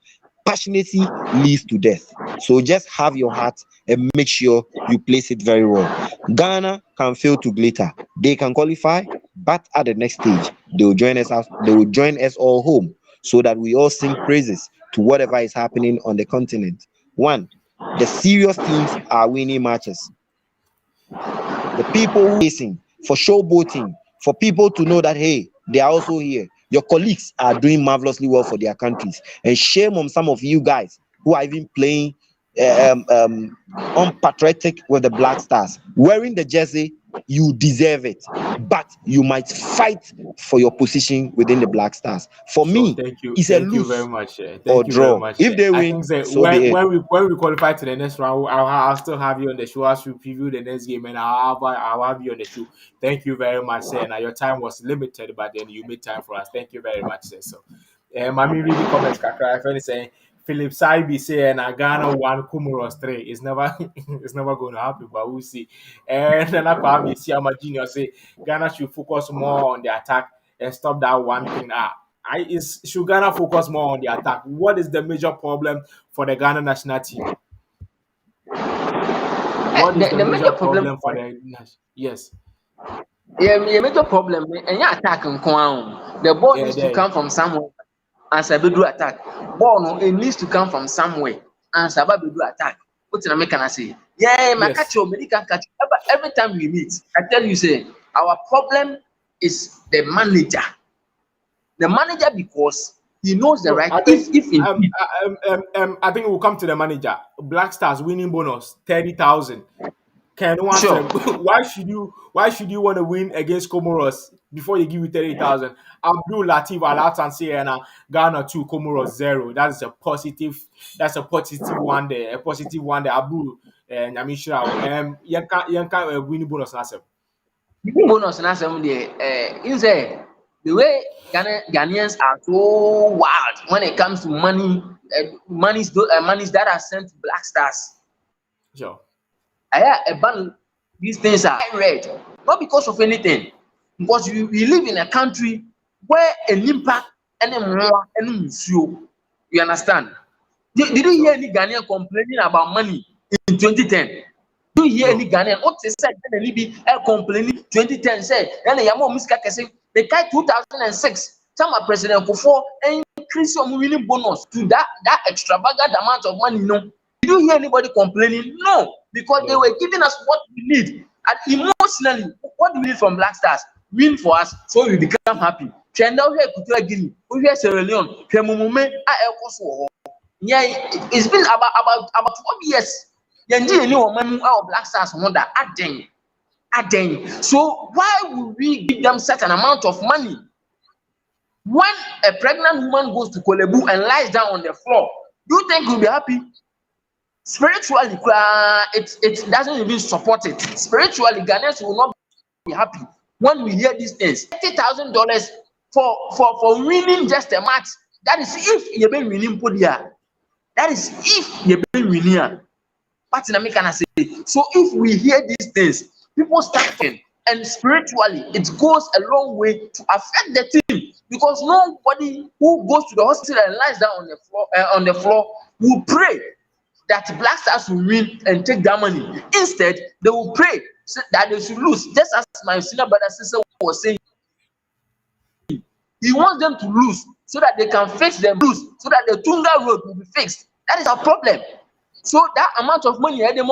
Speaker 3: Passionately leads to death. So just have your heart and make sure you place it very well. Ghana can fail to glitter. They can qualify, but at the next stage, they will join us. They will join us all home, so that we all sing praises to whatever is happening on the continent. One, the serious teams are winning matches. The people who are racing for showboating, for people to know that hey, they are also here. Your colleagues are doing marvelously well for their countries, and shame on some of you guys who are even playing unpatriotic with the Black Stars. Wearing the jersey, you deserve it, but you might fight for your position within the Black Stars. For
Speaker 1: Sure,
Speaker 3: me, it's a
Speaker 1: thank you very
Speaker 3: lose
Speaker 1: much.
Speaker 3: or
Speaker 1: Thank you very
Speaker 3: draw.
Speaker 1: much.
Speaker 3: If they
Speaker 1: I
Speaker 3: win,
Speaker 1: think that
Speaker 3: so be it.
Speaker 1: when we qualify to the next round, I'll still have you on the show as we preview the next game, and I'll have you on the show. Thank you very much, sir. Now your time was limited, but then you made time for us. Thank you very much, sir. So, I mean, read the comments, Kakra. If any saying Philip Saibi saying Ghana one, Comoros three. It's never it's never going to happen, but we'll see. And then I Kwame Siama Junior say Ghana should focus more on the attack and stop that one thing. Should Ghana focus more on the attack? What is the major problem for the Ghana national team? What is the
Speaker 2: The
Speaker 1: major
Speaker 2: major problem,
Speaker 1: problem for the yes?
Speaker 2: yeah, the major problem, and yeah, attack and the ball
Speaker 1: Yeah,
Speaker 2: needs to
Speaker 1: there.
Speaker 2: come from somewhere. And Sabedu attack. Ball no, it needs to come from somewhere. And Sabedu attack. What in American I say? Yeah, my catch
Speaker 1: Yes.
Speaker 2: you, medical catch you. Every time we meet, I tell you, say our problem is the manager. The manager because he knows the
Speaker 1: No,
Speaker 2: right.
Speaker 1: I think
Speaker 2: If indeed
Speaker 1: I think we'll come to the manager. Black Stars winning bonus 30,000. Can one say
Speaker 2: sure.
Speaker 1: why should you want to win against Comoros before they give you 30,000? Abdul Latif Alatan say and Ghana 2 Comoros 0. That's a positive one there. A positive one there. Abdul and Yamishra yanka winning bonus na sem.
Speaker 2: Bonus na some there. In say the way Ghanaians are so wild when it comes to money, monies that are sent to Black Stars.
Speaker 1: Sure.
Speaker 2: I hear a ban these things are red, not because of anything, because we live in a country where an impact any more any musuo. You understand? Did you hear
Speaker 1: Sure.
Speaker 2: any Ghanaian complaining about money in 2010? Do you hear any
Speaker 1: No.
Speaker 2: Ghanaian? What they said, any be complaining 2010 said, then the Yamo Miska Kese, they carry 2006. Some President Kufo increase your winning bonus to that extravagant amount of money. No, did you hear anybody complaining? No, because they
Speaker 1: No.
Speaker 2: were giving us what we need. And emotionally, what do we need from Black Stars? Win for us, so we become happy. Chenda here, Kutua Guinea, we hear Sierra Leone, Kemume, yeah, it's been about 12 years. Yɛngye yɛni wɔn mu a Black Stars ho da aden. So why would we give them such an amount of money? When a pregnant woman goes to Kolebu and lies down on the floor, do you think we'll be happy? Spiritually, it doesn't even support it. Spiritually, Ghanaians will not be happy when we hear these things. $30,000 for winning just a match. That is if you've been winning Podia. That is if you've been winning. But in can say, so if we hear these things, people start thinking, and spiritually, it goes a long way to affect the team because nobody who goes to the hospital and lies down on the floor will pray that Black Stars will win and take that money. Instead, they will pray that they should lose, just as my senior brother sister was saying. He wants them to lose so that they can fix them, lose so that the Tunga road will be fixed. That is our problem. So that amount of money, give them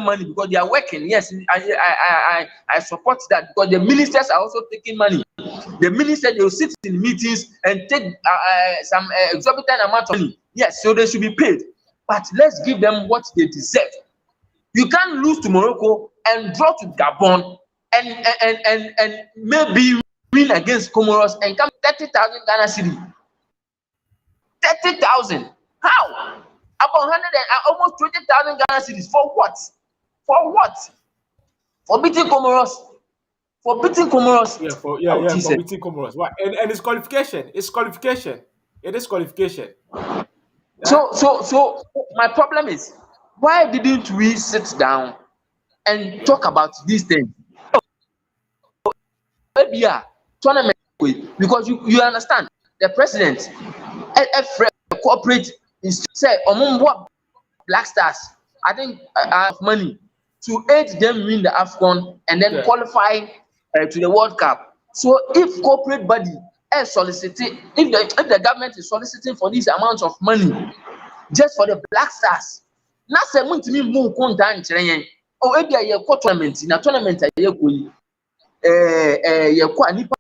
Speaker 2: money because they are working. Yes, I support that because the ministers are also taking money. The ministers, they will sit in meetings and take some exorbitant amount of money. Yes, so they should be paid. But let's give them what they deserve. You can't lose to Morocco and draw to Gabon and maybe win against Comoros and come 30,000 Ghana cedi. 30,000. How? About 100 and almost 20,000 Ghana cedis. For what? For what? For beating Comoros. For beating Comoros.
Speaker 1: For beating Comoros. What? And it's qualification. It's qualification. It is qualification.
Speaker 2: So my problem is, why didn't we sit down and talk about these things? Maybe tournament, because you understand the president corporate say Black Stars, I think have money to aid them win the AFCON and then qualify to the World Cup. So if corporate body is soliciting, if the government is soliciting for this amount of money just for the Black Stars, na say mun timi mu konta nkyere yen o ebia ye ko tournament na tournament ye ko yi ye ko anipa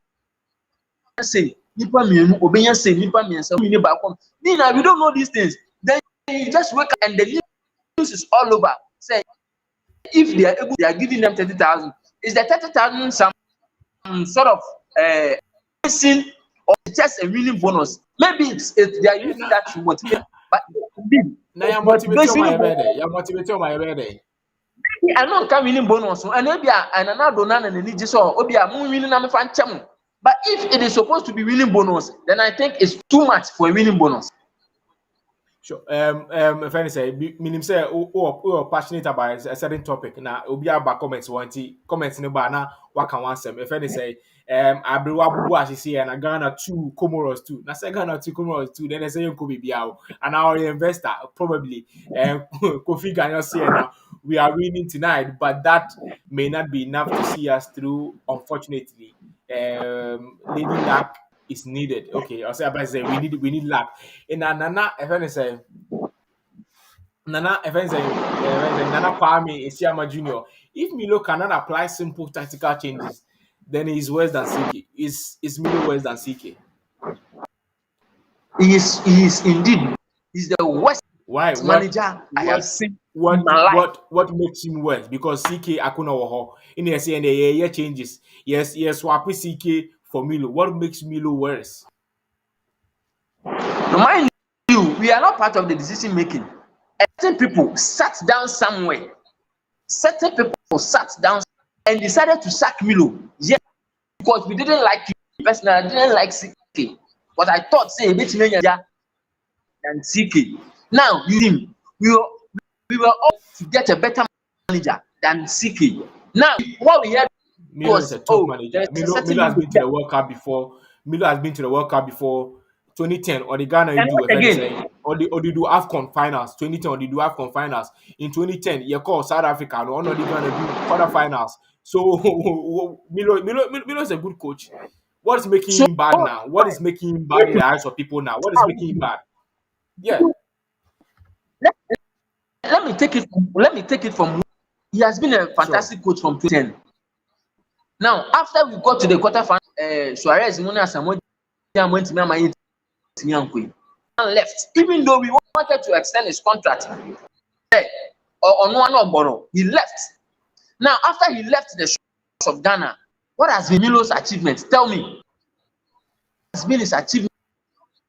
Speaker 2: say nipa mienu obenya say nipa miensa wini ba kom. Now we don't know these things. Then you just wake up and the news is all over. Say if they are able, they are giving them 30,000. Is the 30,000 some sort of missing or just a winning bonus? Maybe it's they are using that to motivate. But
Speaker 1: now you're motivating my birthday. You're motivating my birthday.
Speaker 2: I know can winning bonus and maybe and another none and need so obia mu winning am fan cham. But if it is supposed to be winning bonus, then I think it's too much for a winning bonus.
Speaker 1: Sure. If I say, meaning say, oh, passionate about a certain topic. Now, obi aba comments comments in the banner. What can one say? If I say, Abu as you see, and I Ghana 2 Comoros 2. Now say Ghana 2 Comoros 2. Then I say you could be biao. And our investor probably Kofi Ghana say now we are winning tonight, but that may not be enough to see us through. Unfortunately, Lady Luck is needed. Okay, I'll say about say we need luck. And Nana, if I say Nana Kwame Isiama Junior. If Milo cannot apply simple tactical changes, then he's worse than CK. Is Milo worse than CK?
Speaker 2: He is indeed. He's the worst manager I have seen in my life.
Speaker 1: What makes him worse? Because CK Akuna Woho in the say and the changes. Yes, swap CK for Milo. What makes Milo worse?
Speaker 2: Mind you, we are not part of the decision making. Certain people sat down somewhere. Certain people sat down and decided to sack Milo. Yes, because we didn't like you personally. I didn't like CK. But I thought say a bit than CK. Now you see, we were all to get a better manager than CK. Now what we had
Speaker 1: Milo is a top manager. Milo has been to the World Cup before. Milo has been to the World Cup before. 2010 or the Ghana do again. Or they do AFCON finals. 2010 or they do AFCON finals. In 2010, you call South Africa or not they gonna do quarterfinals. So Milo is a good coach. What is making him bad now? What is making him bad in the eyes of people now? What is making him bad? Yeah.
Speaker 2: Let me take it from he has been a fantastic coach from 2010. Now, after we got to the quarterfinal, Suarez went to left, even though we wanted to extend his contract. He left. Now, after he left the shores of Ghana, what has been Milo's achievement? Tell me. What has been his achievement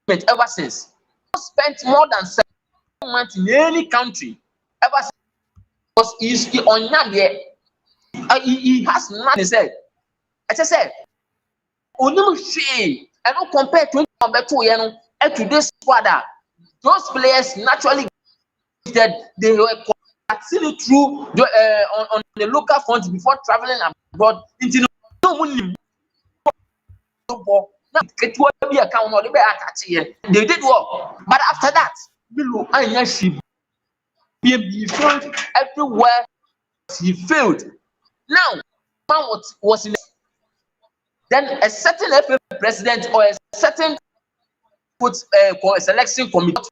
Speaker 2: ever since? He spent more than 7 months in any country ever since. Because he has nothing to say. As I said, I don't compare 20 to this squad. those players naturally that they were continuing through on the local front before traveling abroad into they did well, but after that he failed everywhere. He failed. Now man was in then a certain FA president or a certain selection committee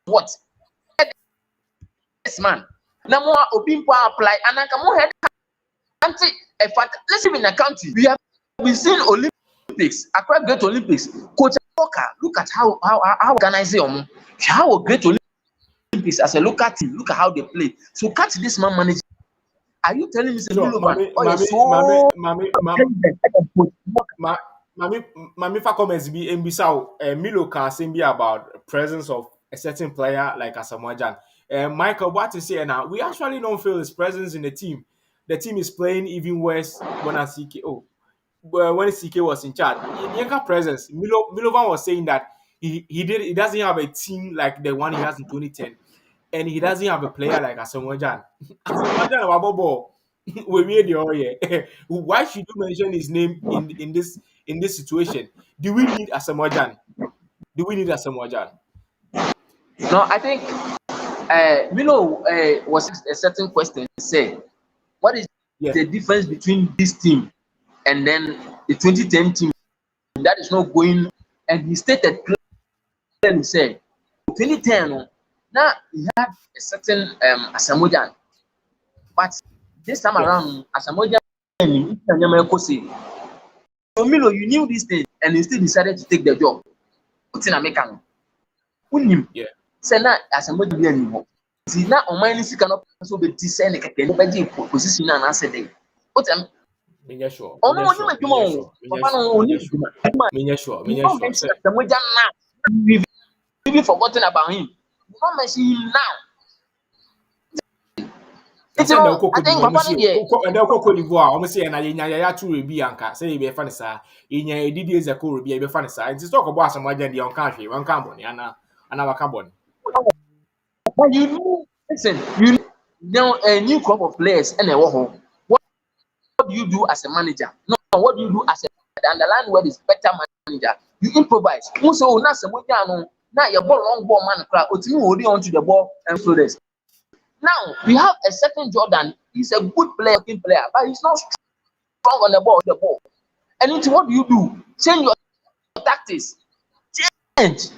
Speaker 2: what this man now more Obimpo apply and I can more head anti a fact. Let's live in a country we have seen Olympics, Accra Great Olympics. Coach Walker, look at how organizing how a great Olympics as a local team. Look at how they play. So catch this man manage. Are you telling me
Speaker 1: Mami fa comments be embisa Milo can say be about presence of a certain player like Asamoah Gyan. Michael, what to say now? We actually don't feel his presence in the team. The team is playing even worse when when CK was in charge. Yenka presence. Milovan was saying that he doesn't have a team like the one he has in 2010, and he doesn't have a player like Asamoah Gyan. Asamoah Gyan Wabobo. Why should you mention his name in this situation? Do we need Asamoah Gyan? Do we need Asamoah Gyan?
Speaker 2: No, I think was a certain question. Say, what is the difference between this team and then the 2010 team that is not going? And he stated clearly, said 2010 now he had a certain Asamoah Gyan, but this time around Asamoah Gyan so Milo, you knew this thing and you still decided to take the job. What's in America? Say now Asamoah Gyan anymore. See now on my list cannot also be discerned position and answer them. What am
Speaker 1: sure.
Speaker 2: Oh no, we've even forgotten about him. You don't mention him now. It's I think Papa
Speaker 1: almost say na ya to rebi anka say e be fa ne sa inya edidi ezeko rebi e be fa ne sa it is talk about Asamoah Gyan dey on can hwe wan kan boni ana waka boni.
Speaker 2: But you know, listen, you know a new crop of players and what do you do as a manager? No, what do you do as a the underlying word is better manager. You improvise. So now Asamoah Gyan now your ball long ball man cry holding on to the ball and throw this. Now we have a certain Jordan. He's a good player, but he's not strong on the ball. And into what do you do? Change your tactics. Change.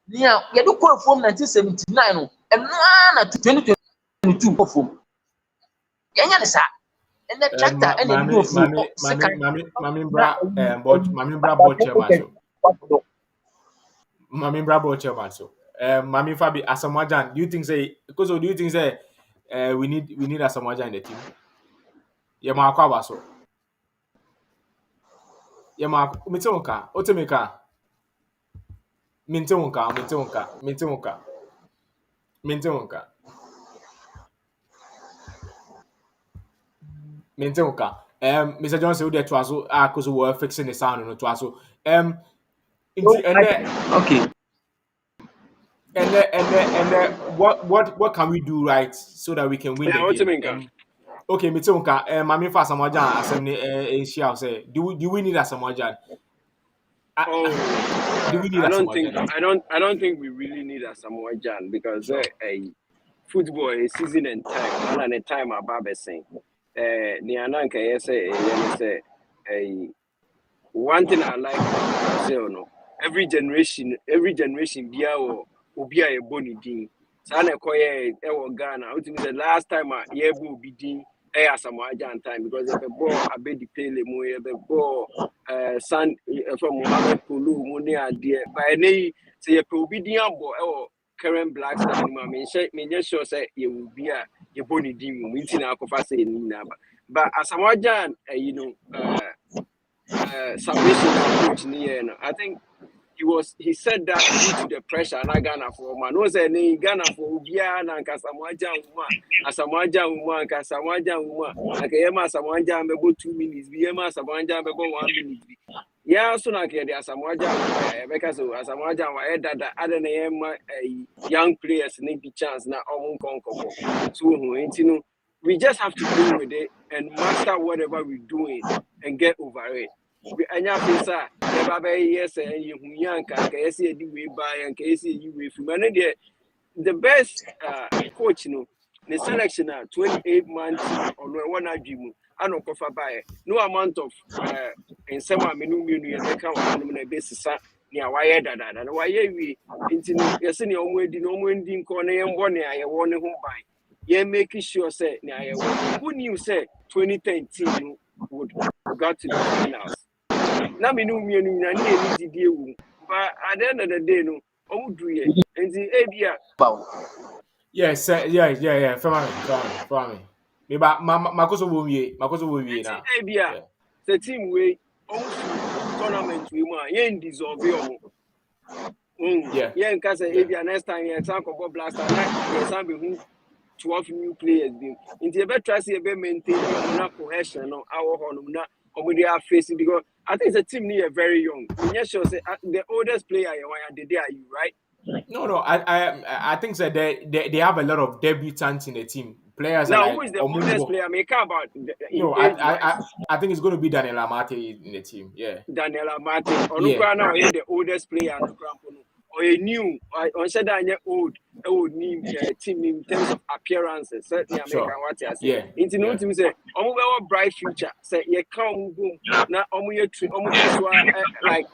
Speaker 2: Now you do call from 1979 and now to 2022 from. And the tractor and the
Speaker 1: Mami Fabi Asamoah Gyan, do you think say because do you think say we need Asamoah Gyan in the team? Yema akwa baso. Yema mitonka, otemeka. Mintonka. Mr. Johnson, we to aso because we were fixing the sound no to aso.
Speaker 2: Okay.
Speaker 1: And what can we do right so that we can win the game? Okay, Mitonka, Mami fa Asamoah Gyan assembly share say do we need Asamoah Gyan? Do we need
Speaker 4: I don't think we really need Asamoah Gyan because football is season and time and a time about saying Niananka say one thing I like say no every generation bia will be a boni din. Sana koye Ghana. The last time yebu be din Asamoah Gyan time because the ball abedi pele mo the ball san from Mohamed Kulu money idea by any say obedient ball current black star me sure say you will be a boni din we tina akofa say ni na but Asamoah Gyan submission approach ni I think he said that due to the pressure na Ghana for man no say ni Ghana for bia na Asamoah Gyan woman Asamoah Gyan akayema Asamoah Gyan be go 2 minutes bi yema Asamoah Gyan be go 1 minute Yeah, so na ke the Asamoah Gyan because Asamoah Gyan wa dada ada na young players need the chance na omo nkonkobo. So we just have to go with it and master whatever we're doing and get over it. We anya fisa e ba be yes and you yanka ka yes e di we buy and ka yes you we fi man the best coach the selection 28-man team or one dream and kofa by no amount of in some menu you make one on basis near wire dada and why we into yes in your way no winding corner and one I want home by yeah making sure say near who knew say 2013 would got to the finals na menu na ni did you but at the end of the day no do it and the abia
Speaker 1: Yes, yeah. For me. Me ba makoso wo wie
Speaker 4: nti
Speaker 1: na.
Speaker 4: ebia
Speaker 1: Yeah,
Speaker 4: the team we almost tournament we mu a yen deserve omo
Speaker 1: yeah,
Speaker 4: yen ka say
Speaker 1: yeah.
Speaker 4: ebia next time yen san ko blaster na yen san be hu 12 new players bi nti e be try say e be maintain omo na cohesion no awo ho no na omo dey face because I think the team is very young. Me not sure say the oldest player you want the day are you right?
Speaker 1: No. I think that they have a lot of debutants in the team. Players are
Speaker 4: Now who
Speaker 1: like
Speaker 4: is the oldest
Speaker 1: Omumbo.
Speaker 4: player? Me care about in
Speaker 1: No,
Speaker 4: age wise.
Speaker 1: I think it's going to be Daniel Amate in the team. Yeah,
Speaker 4: Daniela Martin.
Speaker 1: yeah,
Speaker 4: Onukra now the oldest player no crampo no. Or a new on said that old name team in terms of appearances. Certainly American
Speaker 1: sure.
Speaker 4: what I say.
Speaker 1: Yeah,
Speaker 4: Into no
Speaker 1: yeah.
Speaker 4: team say omo be bright future. Say ye come boom. Na omo ye omo keswa like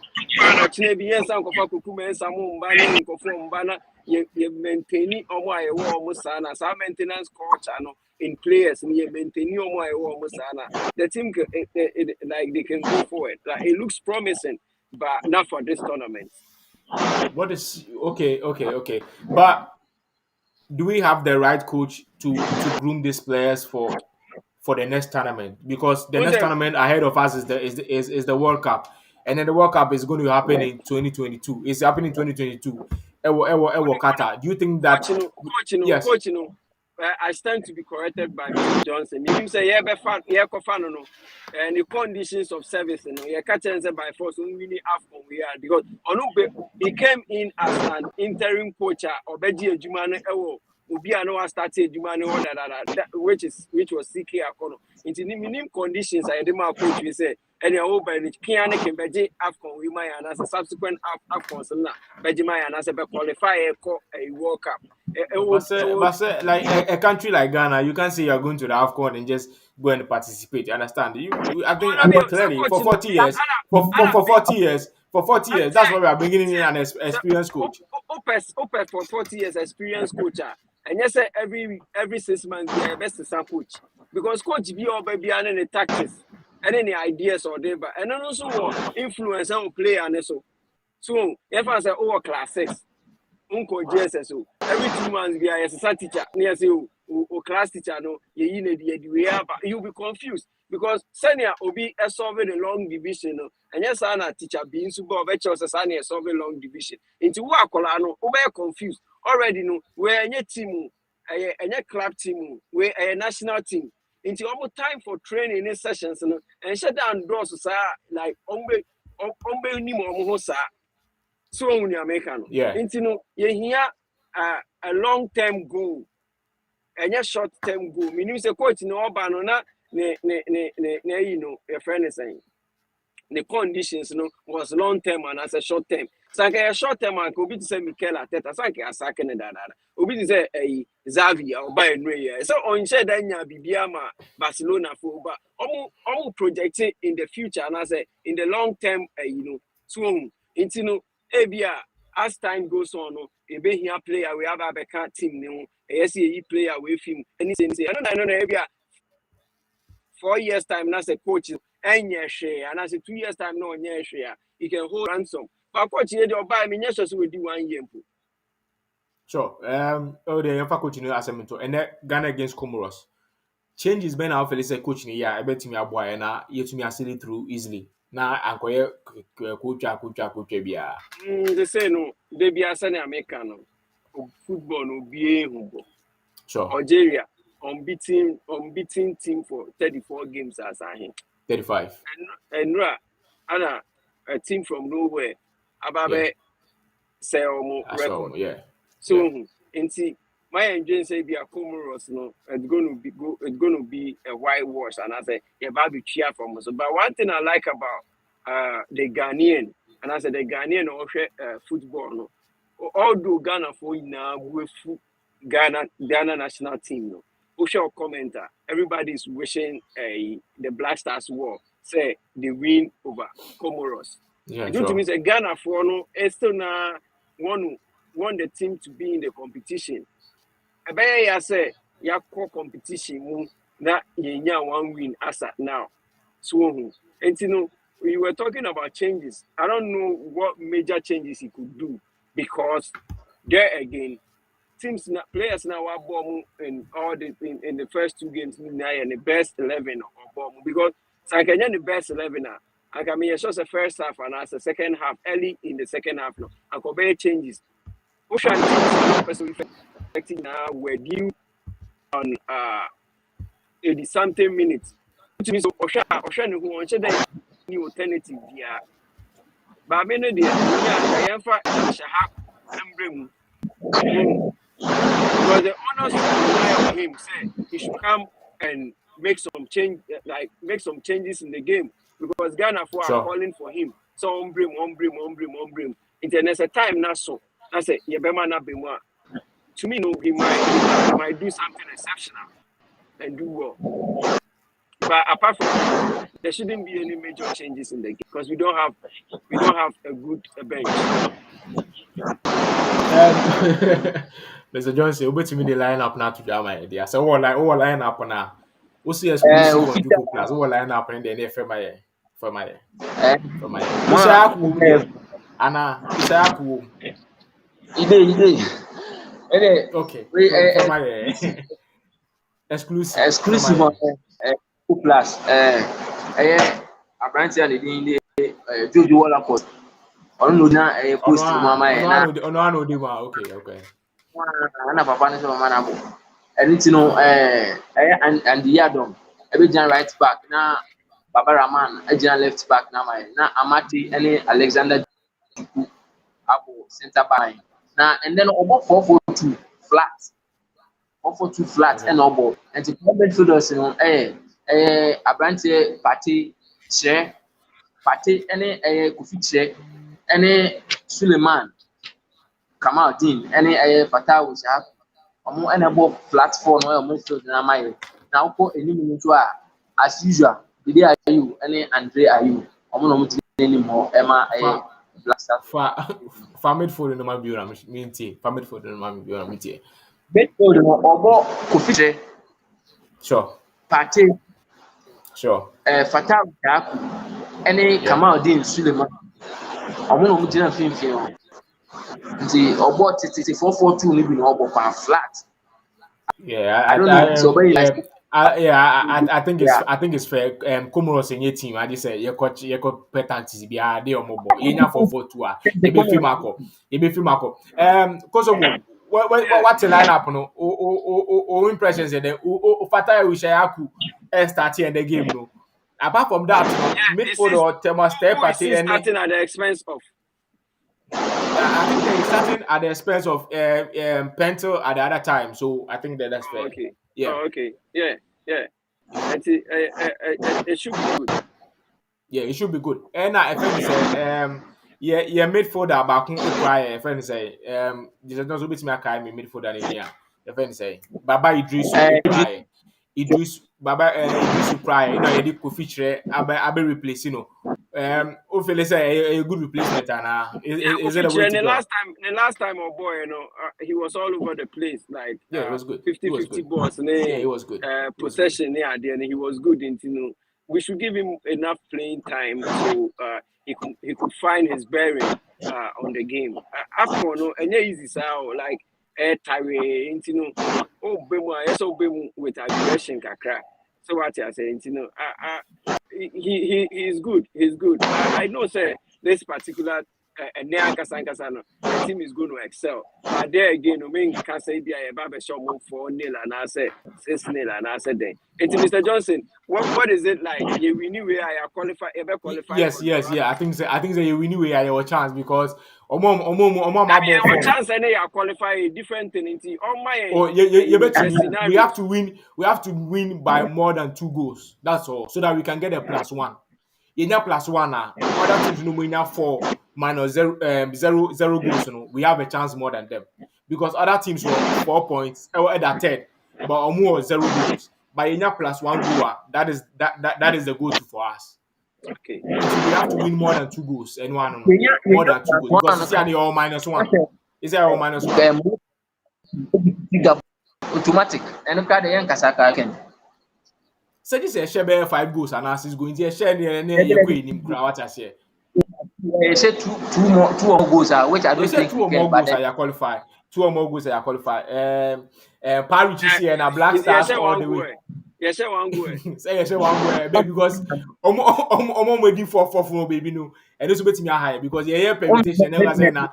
Speaker 4: ọchịna bi yẹn san kọfa kuku mẹ nsa mu mba ne nkọfọ mba na yẹ maintain ọmọ a yẹwọ ọmọ saa na saa maintenance culture no in players ni yẹ maintain ọmọ a yẹwọ ọmọ saa na the team like they can go forward like it looks promising but not for this tournament.
Speaker 1: What is okay. But do we have the right coach to groom these players for the next tournament? Because the
Speaker 4: Who
Speaker 1: next
Speaker 4: say
Speaker 1: tournament ahead of us is the World Cup, and then the World Cup is going to happen in 2022. It's happening in 2022. Ewo Qatar. Do you think that? Yes,
Speaker 4: coach I stand to be corrected by Mr. Johnson. Meaning say yeah be fan yeah ko fan no and the conditions of service no yeah catch say by force we really have on we are because he came in as an interim coach or beji adwuma no ewo obi a no was start adwuma no which was CK Akono. Into the minimum conditions I dey my coach we say and your over the piano can beji AFCON we my and as a subsequent AFCON so na beji my and as a qualify a World Cup.
Speaker 1: but like a country like Ghana, you can't say you're going to the AFCON and just go and participate. You understand? I
Speaker 4: I mean,
Speaker 1: think
Speaker 4: so
Speaker 1: clearly
Speaker 4: coach,
Speaker 1: for 40 years,
Speaker 4: Anna,
Speaker 1: for 40 years,
Speaker 4: I
Speaker 1: that's why
Speaker 4: say,
Speaker 1: we are bringing in an
Speaker 4: so
Speaker 1: experienced coach.
Speaker 4: Opus for 40 years experience coach, and yes, every 6 months be a best some coach because coach be all baby and any tactics and any ideas or whatever, and then also influence and play and so if I say oh class 6. Unko JSS every 2 months be a SSR teacher near say o class teacher no ye na the way but you'll be confused because senior obi solve the long division no and yes na teacher being super of senior solve long division into wo akola no o be confused already no we any team any club team we a national team into almost time for training in sessions no and shut down doors like ombe ni mo ho sa so when you American
Speaker 1: Yeah.
Speaker 4: into no you hear a long term goal and a short term goal meaning say coach no oba na you know your friend is saying the conditions no was long term and as a short term sanka a short term and obi to say Mikel Arteta sanka asake ne dada obi to say Xavi or buy no year so on share that nya bibia ma Barcelona for but omu projecting in the future and I say in the long term you know so into no ebia as time goes on no ebe here player we have a team no yes e player we film anything say I don't know ebia 4 years time na say coach enye hwe and as 2 years time no onye hwe he can hold ransom but coach here dey buy me nyesho so we do 1 year mpo.
Speaker 1: Sure. The Yafa coach as a mentor, and then Ghana against Comoros. Changes been our Felice coach in I bet me a boy and yet me a through easily. Now I'm coach bia.
Speaker 4: They say no they be asane America no football no be ehunbo
Speaker 1: Sure.
Speaker 4: Algeria unbeaten team for 34 games as ahin
Speaker 1: 35.
Speaker 4: and ra ana a team from nowhere. Ababe sell more record.
Speaker 1: Yeah.
Speaker 4: So my engine say be a Comoros, no, it's going to be a whitewash, and I say yeah, baby cheer from us. But one thing I like about the Ghanaian, and I said the Ghanaian also football, no, although Ghana for now with Ghana national team, no, Osha commenter, everybody's wishing the Black Stars war, say they win over Comoros.
Speaker 1: Yeah,
Speaker 4: It to me say Ghana for no, it's still now want the team to be in the competition. I say ya core competition that you one win as at now. So and we were talking about changes. I don't know what major changes he could do because there again teams players now are bomb in all in the first 2 games now and the best 11 or bomb because so I can the best 11 now. I can mean just the first half and as the second half early in the second half now. I could be changes. Ocean teams affecting now were due on 80 something minutes. Which means Ocean who wants that new alternative there. But I mean I am for Shahak because the owners rely on him say he should come and make some changes in the game because Ghana for are calling for him. So on brim. It's a time now so I say Yebema na be more. To me, no, he might do something exceptional and do well. But apart from that, there shouldn't be any major changes in the game because we don't have a good bench.
Speaker 1: Mr. Johnson, you bet me the line up now to drama idea. So what line up now? What's the exclusive on Juco Plus? What line up in the NFM for my Anna
Speaker 2: Ide.
Speaker 1: Okay.
Speaker 2: We
Speaker 1: for my
Speaker 2: exclusive on plus abranti and the Jojo Walla post. On no na post mama na
Speaker 1: okay.
Speaker 2: Na papa ne so mama na bo. And you know and the Yadom every right back na Baba Rahman Ejian left back na my na Amati any Alexander Abu center back na and then obo 442 flat 442 flat and obo and the midfielders you know Abranti Party share Party any Kofi share any Suleiman Kamal Dean any Fatah Wishak omo enable platform where omo field na my na uko enim nso a as usual Didi Ayu any Andre Ayu omo no mo tini mo ema Black Stars
Speaker 1: fa midfield no ma biura mintie fa midfield no ma biura mintie
Speaker 2: midfield no obo Kofi
Speaker 1: sure
Speaker 2: Party
Speaker 1: sure
Speaker 2: Fatah Wishak any Kamal Dean Suleiman omo no mo tini finfin o nti obo titi 442 ni bi no obo pan flat.
Speaker 1: Yeah,
Speaker 2: I don't know. So
Speaker 1: I think it's fair. Comoros in your team, I just say you coach penalties be a day or more. You know for 4-2. You be feel Marco. Kosovo. What's the lineup? No, or impressions then. Fatah Wishayaku starting in the game. No, apart from that, midfield or Tema step
Speaker 4: starting at the expense of.
Speaker 1: I think they're starting at the expense of Pentel at the other time, so I think that's fair.
Speaker 4: Okay.
Speaker 1: Yeah.
Speaker 4: Oh, okay. Yeah. It should be good.
Speaker 1: Yeah, it should be good. And I think say midfielder back cry. Friend say this is not so bit me cry me midfielder in here. The friend say Baba Idris cry. Baba Idris cry. You know, you did Kofi Abe replace. You know. Hopefully say a good replacement and is it a way to go?
Speaker 4: The last time oh boy, you know, he was all over the place like
Speaker 1: it was good.
Speaker 4: 50-50 balls and
Speaker 1: it was good.
Speaker 4: Possession there and he was good in, you know. We should give him enough playing time so he could find his bearing on the game. After no and easy so like Tyree, you know, with aggression kakra. So what I say, you know, he is good. He's good. I know, say this particular and then Casancasano, the team is going to excel. But there again, no mean Casabia, Baba Shaw 4-0 and I said 6-0 and I said then. And to Mr. Johnson, what is it like? We knew where I qualify ever qualify
Speaker 1: Yes,
Speaker 4: for
Speaker 1: yes,
Speaker 4: Draft.
Speaker 1: yeah. I think that you win way your chance because omom
Speaker 4: I mean,
Speaker 1: abo
Speaker 4: our
Speaker 1: form.
Speaker 4: chance and they are qualify a different thing. On my
Speaker 1: Oh, you bet
Speaker 4: the
Speaker 1: me. We have
Speaker 4: scenarios.
Speaker 1: to win. We have to win by more than 2 goals. That's all, so that we can get a +1. In that +1, other teams no win 4 - 0 goals. We have a chance more than them because other teams were 4 points at that third, but almost 0 goals. But in that +1 goal, that is the go-to for us.
Speaker 4: Okay.
Speaker 1: We have to win more than 2 goals. And one more
Speaker 2: Yenya
Speaker 1: than 2 goals
Speaker 2: plus
Speaker 1: because
Speaker 2: one
Speaker 1: you see,
Speaker 2: no
Speaker 1: they all -1.
Speaker 2: ka.
Speaker 1: Is that all -1?
Speaker 2: Automatic. And ka de yen kasa ka ken.
Speaker 1: So this is share 5 goals and us is going to share near your queen in crowd as here.
Speaker 2: You say two more goals which I
Speaker 1: You
Speaker 2: don't
Speaker 1: say
Speaker 2: think
Speaker 1: two
Speaker 2: we
Speaker 1: or
Speaker 2: can,
Speaker 1: more
Speaker 2: but
Speaker 1: goals
Speaker 2: then
Speaker 1: are you qualify. 2 or more goals are you qualify. Paris is here and Black
Speaker 4: You
Speaker 1: Stars
Speaker 4: say
Speaker 1: all
Speaker 4: one
Speaker 1: the
Speaker 4: go.
Speaker 1: way.
Speaker 4: You say one go.
Speaker 1: Say you say one goal, baby, because waiting for baby no. And this bet me high because yeah permutation never say na.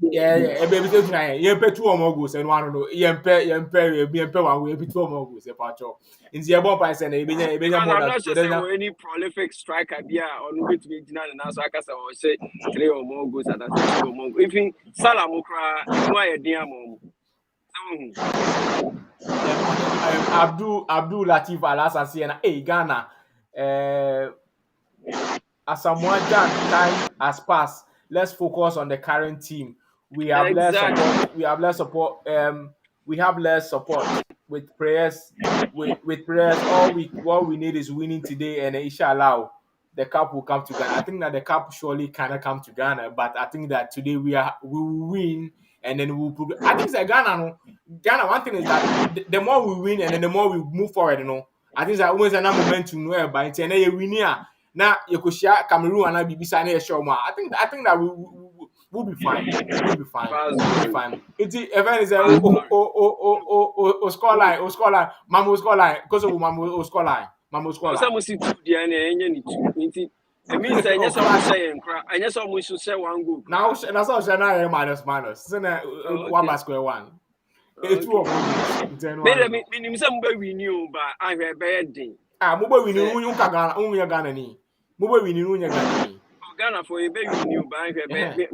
Speaker 1: Yeah, baby, say tonight. You pay 2 or more goals and one no. You pay 1 way, 2 or more goals. You patch up. In the above price and you
Speaker 4: Because
Speaker 1: more
Speaker 4: I'm
Speaker 1: than
Speaker 4: not sure say
Speaker 1: you.
Speaker 4: we any prolific striker be or no bit me now so I can say 3 or more goals and that's 2 or more. Even Salah Mukra, no idea more.
Speaker 1: Abdul Latif Alasasi and hey Ghana. Uh, Asamoah Gyan time has passed. Let's focus on the current team. We have less support.
Speaker 4: Exactly.
Speaker 1: We have less support. We have less support with prayers. With prayers, all we need is winning today, and inshallah, the cup will come to Ghana. I think that the cup surely cannot come to Ghana, but I think that today we will win, and then we'll. I think that Ghana, no, Ghana. One thing is that the more we win, and then the more we move forward, I think that always an momentum no by and then you win here. Now you could share Cameroon and I be beside a show. I think that we'll be fine. We'll be fine.
Speaker 4: Fast
Speaker 1: We'll be
Speaker 4: glory.
Speaker 1: fine. It's event is a
Speaker 4: Fast glory.
Speaker 1: score line, Mamo score line, because of Mamo score line, Mamo score
Speaker 4: Oh,
Speaker 1: line.
Speaker 4: some see two the any two. It means I
Speaker 1: Oh,
Speaker 4: just almost
Speaker 1: class.
Speaker 4: say and cry. I just almost say one go
Speaker 1: Now
Speaker 4: cry.
Speaker 1: that's all. Now minus. So now
Speaker 4: Oh,
Speaker 1: one
Speaker 4: okay.
Speaker 1: by square one. It's two
Speaker 4: Okay.
Speaker 1: or more goals. It's one.
Speaker 4: Maybe me some baby new but I have bad thing.
Speaker 1: Mobile winning.
Speaker 4: Say
Speaker 1: Unka Ghana. Unya Ghana ni. Mobile winning. Unya Ghana ni.
Speaker 4: Ghana for a baby new bank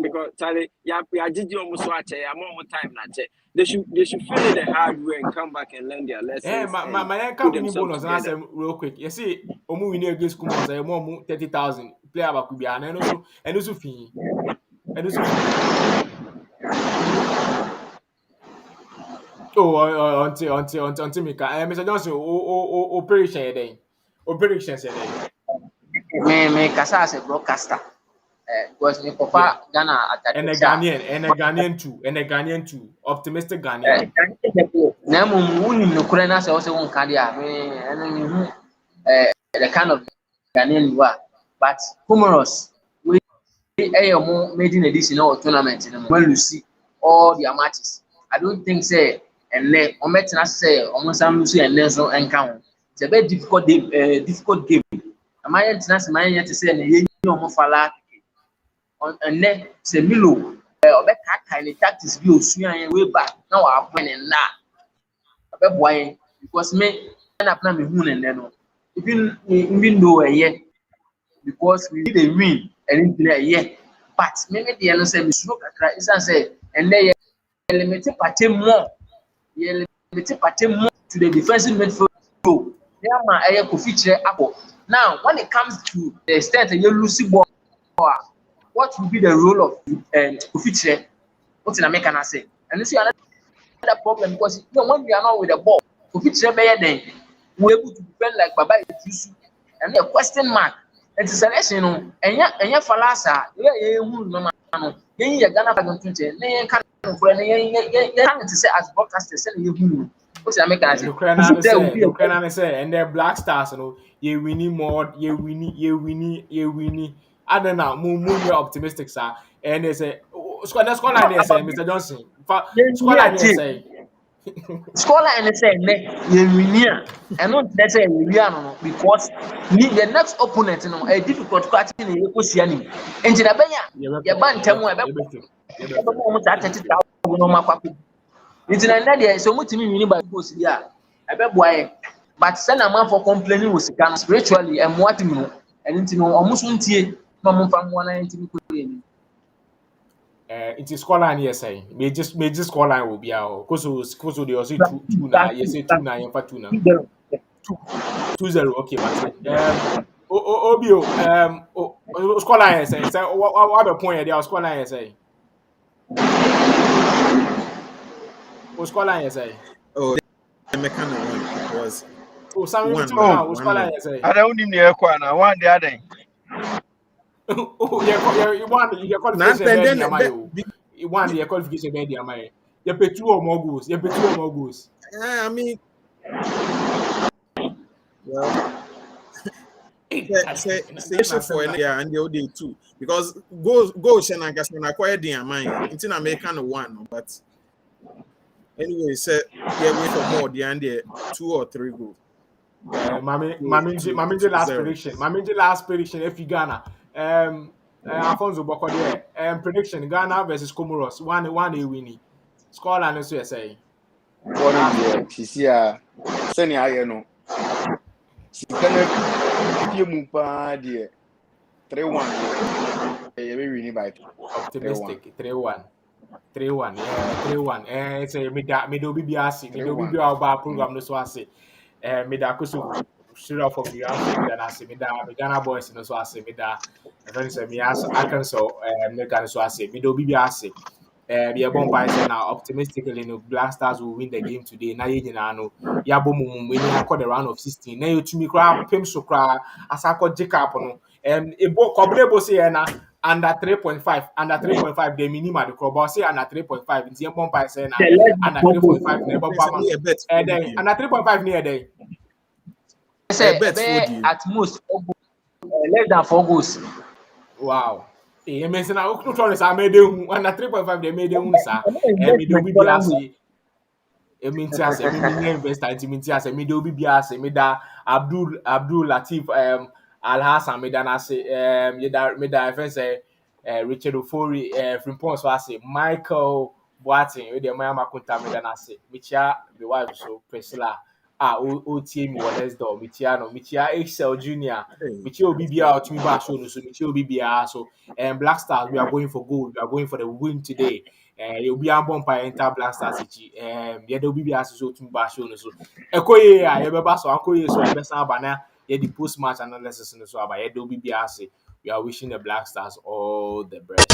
Speaker 4: because Charlie, yeah, did you almost watch a more time not check. They should feel it the hard way and come back and learn their lessons and
Speaker 1: My
Speaker 4: put
Speaker 1: company
Speaker 4: themselves
Speaker 1: bonus and I
Speaker 4: together.
Speaker 1: say real quick. You see, Omu winning against Kumon say more 30,000 player about Kubia and also fee. And also fee. Oh, until me can. Mr. Johnson, operation day. Operation day.
Speaker 2: Me kasa as a broadcaster. Because me
Speaker 1: Yeah.
Speaker 2: papa Ghana
Speaker 1: And
Speaker 2: atade
Speaker 1: a
Speaker 2: sha.
Speaker 1: Ghanaian, and a Ghanaian too. Optimistic Ghanaian.
Speaker 2: Na mo wunim no kure na se wo se won ka de a me eno me hu the kind of Ghanaian you are. But Comoros we mo maiden edition of tournament no mo lose all their matches. I don't think say enne o metina say o mo sam lose enne so enka ho. It's a very difficult game. Amaye ntina se maye yet say na ye ni o mo fala on enne se Milo obeka ne tactics bi osua yen way back na wa appoint na abɛboa yɛn because me na plan me hu ne nnɛ no even though ɛyɛ because we need a win ɛne ntina ɛyɛ but me deɛ no sɛ mesuro kakra ɛsiane sɛ ɛnnɛ yɛ limit party more to the defensive midfield role yɛama ɛyɛ Kofi kyerɛ akɔ now when it comes to the extent ɛyɛ lose ball what will be the role of Kofi kyerɛ what na make na say ɛno nso yɛ another problem because when we are not with the ball, if it's better then we're able to defend like Baba Itusu and a question mark. And it's selection, and ya falasa, who no man, you Ghana for 20, they can't to say as broadcasters send you. What's the mechanism?
Speaker 1: No can say, and they're Black Stars, ye winning more, ye winning. I don't know, more optimistic, sir. And they say, score line, they say, Mr. Johnson. Score line, they say.
Speaker 2: Scoreline say ne ye wini a ɛno nkyerɛ sɛ yɛwi ano no because ni the next opponent no ɛyɛ difficult party na yɛkɔsia nim nti na bɛyɛ a yɛba ntɛm a ɛbɛbɔ wɔn saa 30,000 no ɔmo akɔ akɔ nti na nnɛ deɛ sɛ ɔmo tumi wini by goals bi a ɛbɛboa yɛ but sɛ na amanfo complaining wɔ sika no spiritually ɛmoa tim no ɛno nti no ɔmo so ntie na ɔmo nfa mmoa na ntumi kɔ yɛ nim.
Speaker 1: It is scoreline yes say. May just scoreline will be out. Cause they also two na. You say two na. You for two na. 2-0. Okay, but Obio scoreline yes say. Say what the point there? Scoreline yes say. Scoreline yes say.
Speaker 5: Oh, the mechanic one was
Speaker 1: Sammy
Speaker 5: one.
Speaker 1: scoreline yes say.
Speaker 6: I don't need near corner. One the other.
Speaker 1: Oh yeah, you want your qualification. You want your qualification be am I? You pay 2 or more goals. You pay 2 or more goals.
Speaker 5: I mean, well, say for and the OD too because goals and I guess when I acquired the mind until I make one, but anyway, say yeah, wait for more the end 2 or 3 goals.
Speaker 1: Mami last prediction if you Ghana. Alfonso Boko there. Prediction Ghana versus Comoros. One a winning. Scoreline so you say.
Speaker 7: Sisi a sani ayɛ no sika na pie mu pa de 3-1 e be winning by
Speaker 1: optimistic 3-1 yeah 3-1 say me do obi ase me do obi ba program no so ase me da koso straight off from the ground then ase me Ghana boys no so ase me da friend say me as Arkansas me Ghana so ase me do obi ase yeah, Bombay say now optimistically, Black Stars will win the game today. Now you know, yeah, boom, when you call the round of 16. Now you to me cry, pim so cry, as I call Jacob no. It book Cobrebo say na under 3.5, under 3.5 the minimum the club say under 3.5. In the Bombay say na under 3.5 never and then under 3.5 near day.
Speaker 2: Say at most less than 4 goals.
Speaker 1: Wow. I mention na o try say made under 3.5 they made sir. Me do be ase. Minti ase me investor nti minti ase me do be ase me da Abdul Latif Al Hassan me da na ase me da friend say Richard Ofori Frimpong so ase Michael Boatin we dey Mayama Kunta me da na ase me chia the wife so Priscilla o tie me let's do me chia Excel Junior me chia obi bia o timi ba show no so me chia obi bia so Black Stars we are going for gold, we are going for the win today. You'll be a bumper enter Black Stars yeah there will be as so to bash on so ekoye ya be ba so ankoye so e be san bana yeah the post match analysis no so aba yeah there will be as we are wishing the Black Stars all the best.